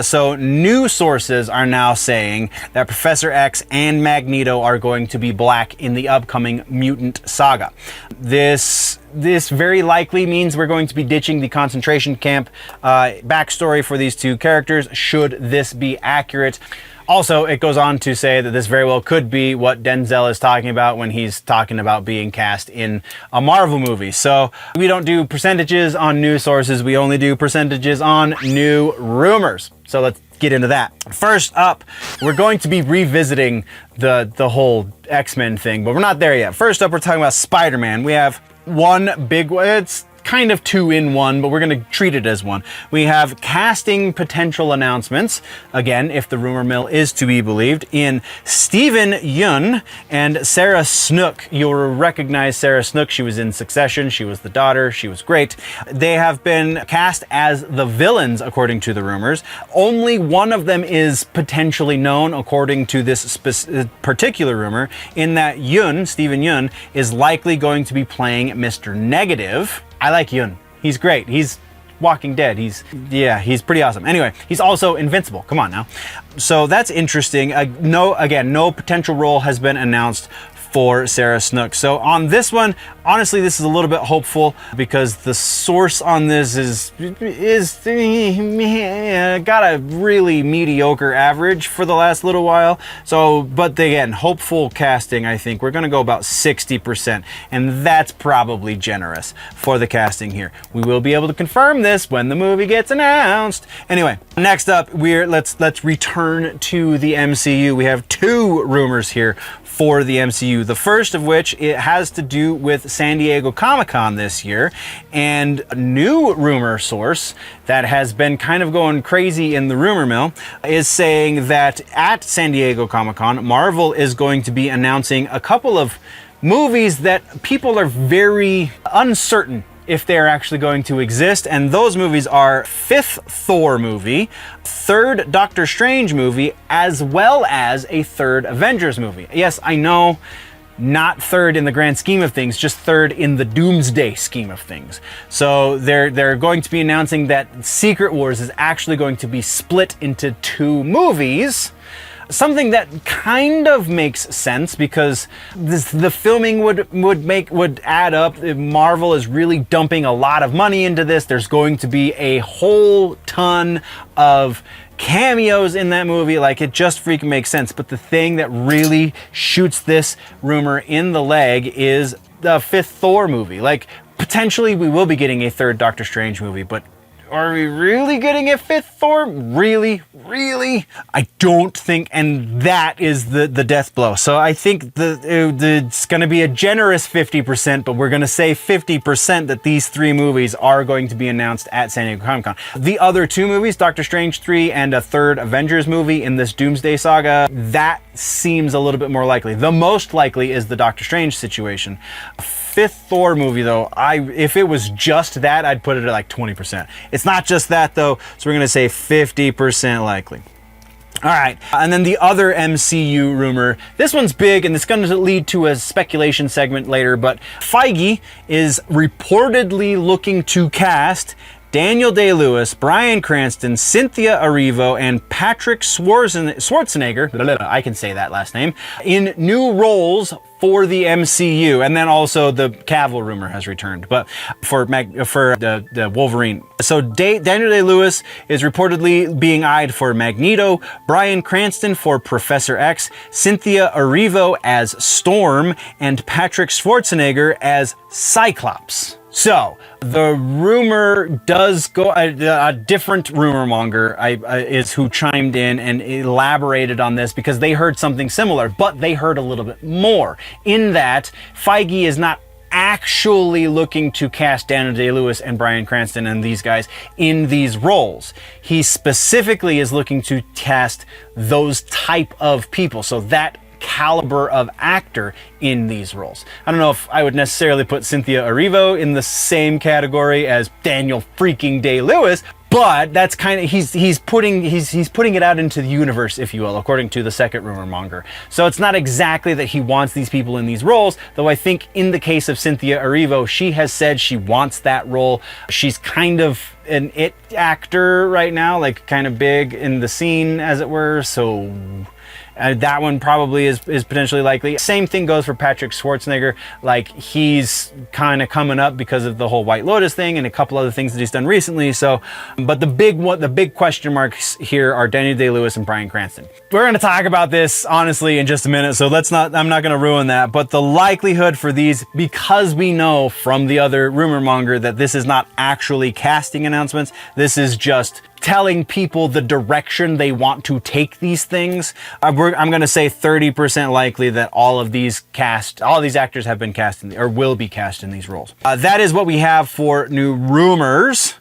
So new sources are now saying that Professor X and Magneto are going to be black in the upcoming mutant saga. This very likely means we're going to be ditching the concentration camp backstory for these two characters, should this be accurate. Also, it goes on to say that this very well could be what Denzel is talking about when he's talking about being cast in a Marvel movie. So we don't do percentages on news sources. We only do percentages on new rumors. So let's get into that. First up, we're going to be revisiting the whole X-Men thing, but we're not there yet. First up, we're talking about Spider-Man. We have one big, it's kind of two in one, but we're going to treat it as one. We have casting potential announcements, again, if the rumor mill is to be believed, in Steven Yeun and Sarah Snook. You'll recognize Sarah Snook. She was in Succession. She was the daughter. She was great. They have been cast as the villains, according to the rumors. Only one of them is potentially known, according to this particular rumor, in that Steven Yeun, is likely going to be playing Mr. Negative. I like Yun. He's great. He's Walking Dead. He's pretty awesome. Anyway, he's also invincible. Come on now. So that's interesting. No potential role has been announced for Sarah Snook. So on this one, honestly, this is a little bit hopeful because the source on this is got a really mediocre average for the last little while. So, but again, hopeful casting, I think we're going to go about 60%, and that's probably generous for the casting here. We will be able to confirm this when the movie gets announced. Anyway, next up, let's return to the MCU. We have two rumors here for the MCU. The first of which, it has to do with San Diego Comic-Con this year, and a new rumor source that has been kind of going crazy in the rumor mill is saying that at San Diego Comic-Con, Marvel is going to be announcing a couple of movies that people are very uncertain if they're actually going to exist, and those movies are fifth Thor movie, third Doctor Strange movie, as well as a third Avengers movie. Yes, I know, not third in the grand scheme of things, just third in the doomsday scheme of things. So they're going to be announcing that Secret Wars is actually going to be split into two movies. Something that kind of makes sense because the filming would add up. Marvel is really dumping a lot of money into this. There's going to be a whole ton of cameos in that movie. Like, it just freaking makes sense. But the thing that really shoots this rumor in the leg is the fifth Thor movie. Like, potentially we will be getting a third Doctor Strange movie, but are we really getting a fifth Thor? Really? I don't think, and that is the death blow. So I think it's going to be a generous 50%, but we're going to say 50% that these three movies are going to be announced at San Diego Comic-Con. The other two movies, Doctor Strange 3 and a third Avengers movie in this Doomsday Saga, that seems a little bit more likely. The most likely is the Doctor Strange situation. Fifth Thor movie, though, if it was just that, I'd put it at like 20%. It's not just that, though, so we're going to say 50% likely. All right, and then the other MCU rumor. This one's big, and it's going to lead to a speculation segment later, but Feige is reportedly looking to cast Daniel Day-Lewis, Bryan Cranston, Cynthia Erivo, and Patrick Schwarzenegger, I can say that last name, in new roles for the MCU. And then also the Cavill rumor has returned, but for the Wolverine. So Daniel Day-Lewis is reportedly being eyed for Magneto, Bryan Cranston for Professor X, Cynthia Erivo as Storm, and Patrick Schwarzenegger as Cyclops. So the rumor does go, a different rumor monger is who chimed in and elaborated on this because they heard something similar, but they heard a little bit more in that Feige is not actually looking to cast Daniel Day-Lewis and Bryan Cranston and these guys in these roles. He specifically is looking to cast those type of people. So that caliber of actor in these roles. I don't know if I would necessarily put Cynthia Erivo in the same category as Daniel freaking Day-Lewis, but that's kind of, he's putting it out into the universe, if you will, according to the second rumor monger. So it's not exactly that he wants these people in these roles, though I think in the case of Cynthia Erivo, she has said she wants that role. She's kind of an it actor right now, like kind of big in the scene, as it were, so that one probably is potentially likely. Same thing goes for Patrick Schwarzenegger. Like, he's kind of coming up because of the whole White Lotus thing and a couple other things that he's done recently. So, but the big question marks here are Daniel Day-Lewis and Bryan Cranston. We're going to talk about this honestly in just a minute, so I'm not going to ruin that. But the likelihood for these, because we know from the other rumor monger that this is not actually casting announcements, this is just telling people the direction they want to take these things. I'm going to say 30% likely that all of these actors have been cast or will be cast in these roles. That is what we have for new rumors.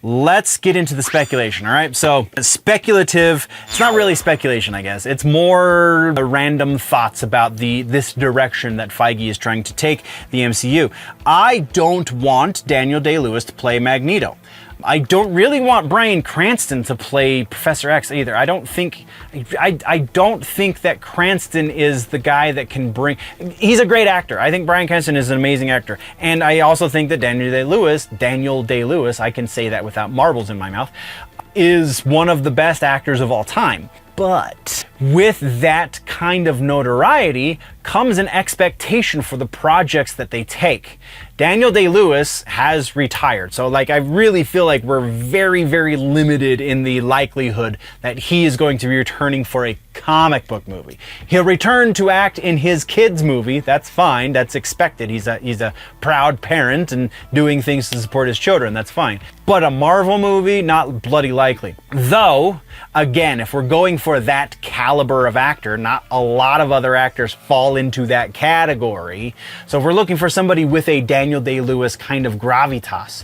Let's get into the speculation, all right? So, speculative, it's not really speculation, I guess. It's more random thoughts about this direction that Feige is trying to take the MCU. I don't want Daniel Day-Lewis to play Magneto. I don't really want Bryan Cranston to play Professor X either. I don't think that Cranston is the guy that can bring... He's a great actor. I think Bryan Cranston is an amazing actor. And I also think that Daniel Day-Lewis, I can say that without marbles in my mouth, is one of the best actors of all time. But with that kind of notoriety comes an expectation for the projects that they take. Daniel Day-Lewis has retired, so like I really feel like we're very, very limited in the likelihood that he is going to be returning for a comic book movie. He'll return to act in his kids' movie. That's fine. That's expected. He's a proud parent and doing things to support his children. That's fine. But a Marvel movie, not bloody likely. Though, again, if we're going for that caliber of actor, not a lot of other actors fall into that category. So if we're looking for somebody with a Daniel Day-Lewis kind of gravitas,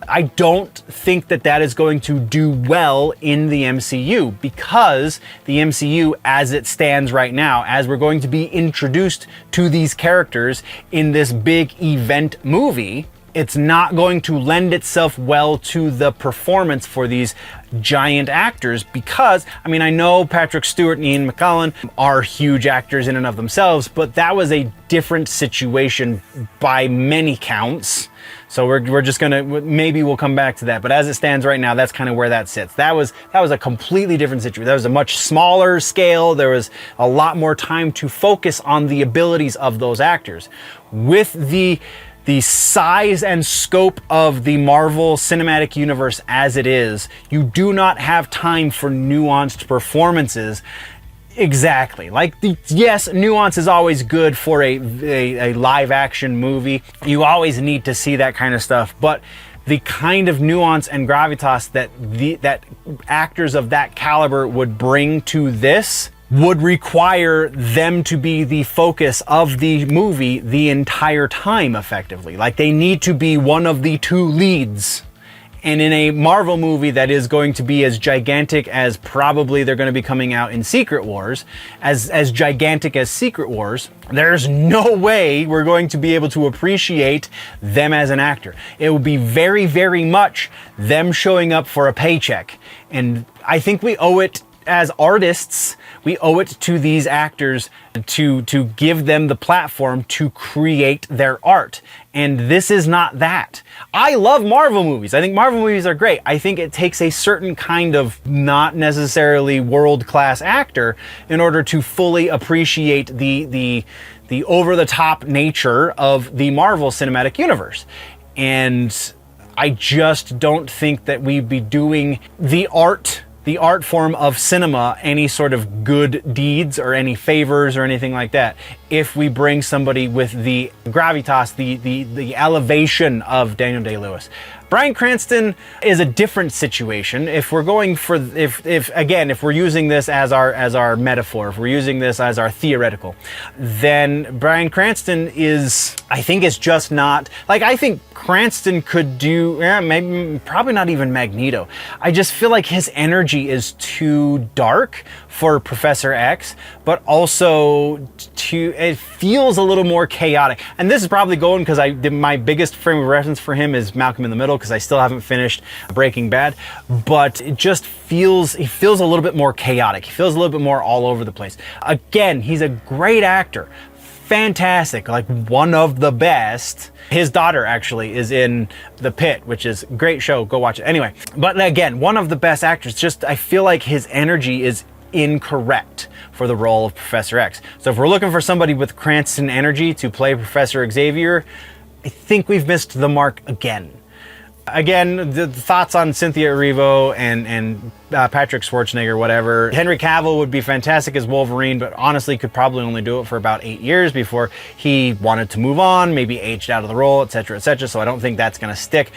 I don't think that that is going to do well in the MCU, because the MCU as it stands right now, as we're going to be introduced to these characters in this big event movie, it's not going to lend itself well to the performance for these giant actors, because, I mean, I know Patrick Stewart and Ian McKellen are huge actors in and of themselves, but that was a different situation by many counts. So we're just gonna, maybe we'll come back to that, but as it stands right now, that's kind of where that sits. That was a completely different situation. That was a much smaller scale. There was a lot more time to focus on the abilities of those actors. With the size and scope of the Marvel Cinematic Universe as it is, you do not have time for nuanced performances. Exactly. Like, yes, nuance is always good for a live action movie. You always need to see that kind of stuff, but the kind of nuance and gravitas that actors of that caliber would bring to this would require them to be the focus of the movie the entire time, effectively. Like, they need to be one of the two leads. And in a Marvel movie that is going to be as gigantic as probably they're going to be coming out in Secret Wars, as gigantic as Secret Wars, there's no way we're going to be able to appreciate them as an actor. It will be very, very much them showing up for a paycheck. And I think we owe it, as artists, we owe it to these actors to give them the platform to create their art. And this is not that. I love Marvel movies. I think Marvel movies are great. I think it takes a certain kind of not necessarily world-class actor in order to fully appreciate the over-the-top nature of the Marvel Cinematic Universe. And I just don't think that we'd be doing the art form of cinema any sort of good deeds or any favors or anything like that if we bring somebody with the gravitas, the elevation of Daniel Day-Lewis. Bryan Cranston is a different situation. If we're going for, if we're using this as our metaphor, if we're using this as our theoretical, then Bryan Cranston is, I think it's just not, like, I think Cranston could do, maybe, probably not even Magneto. I just feel like his energy is too dark for Professor X, but also it feels a little more chaotic. And this is probably going because my biggest frame of reference for him is Malcolm in the Middle, because I still haven't finished Breaking Bad, but it just feels, he feels a little bit more chaotic. He feels a little bit more all over the place. Again, he's a great actor. Fantastic, like one of the best. His daughter actually is in The Pit, which is a great show. Go watch it. Anyway, but again, one of the best actors. Just, I feel like his energy is incorrect for the role of Professor X. So if we're looking for somebody with Cranston energy to play Professor Xavier, I think we've missed the mark again. Again, the thoughts on Cynthia Erivo and Patrick Schwarzenegger, whatever. Henry Cavill would be fantastic as Wolverine, but honestly could probably only do it for about 8 years before he wanted to move on, maybe aged out of the role, etc., etc. So I don't think that's going to stick.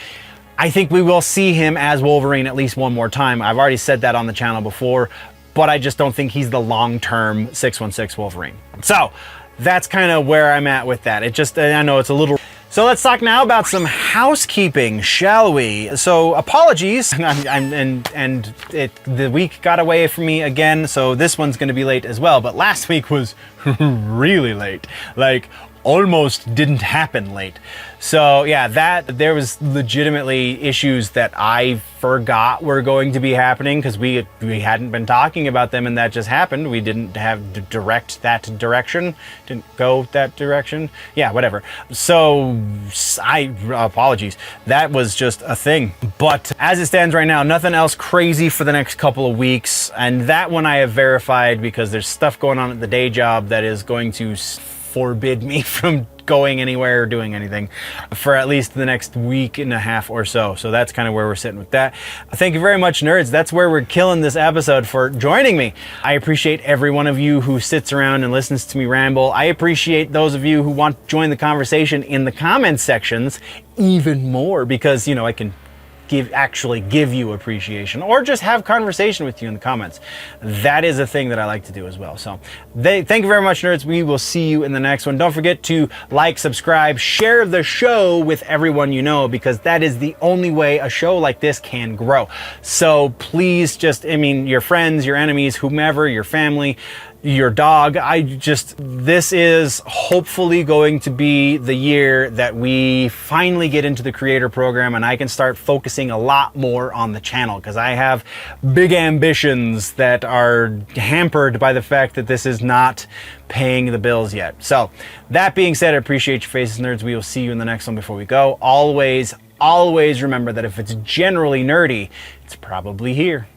I think we will see him as Wolverine at least one more time. I've already said that on the channel before, but I just don't think he's the long-term 616 Wolverine. So that's kind of where I'm at with that. It just, I know it's a little... So let's talk now about some housekeeping, shall we? So apologies, the week got away from me again, so this one's gonna be late as well, but last week was really late. Like, almost didn't happen late. So yeah, there was legitimately issues that I forgot were going to be happening because we hadn't been talking about them, and that just happened. We didn't have to direct that direction, didn't go that direction. Yeah, whatever. So apologies. That was just a thing. But as it stands right now, nothing else crazy for the next couple of weeks, and that one I have verified because there's stuff going on at the day job that is going to forbid me from going anywhere or doing anything for at least the next week and a half or so. So that's kind of where we're sitting with that. Thank you very much, nerds. That's where we're killing this episode for joining me. I appreciate every one of you who sits around and listens to me ramble. I appreciate those of you who want to join the conversation in the comments sections even more because, I can actually give you appreciation or just have conversation with you in the comments. That is a thing that I like to do as well. So thank you very much, nerds. We will see you in the next one. Don't forget to like, subscribe, share the show with everyone you know, because that is the only way a show like this can grow. So please your friends, your enemies, whomever, your family, your dog. This is hopefully going to be the year that we finally get into the creator program and I can start focusing a lot more on the channel because I have big ambitions that are hampered by the fact that this is not paying the bills yet. So that being said, I appreciate your faces, nerds. We will see you in the next one. Before we go, always remember that if it's generally nerdy, it's probably here.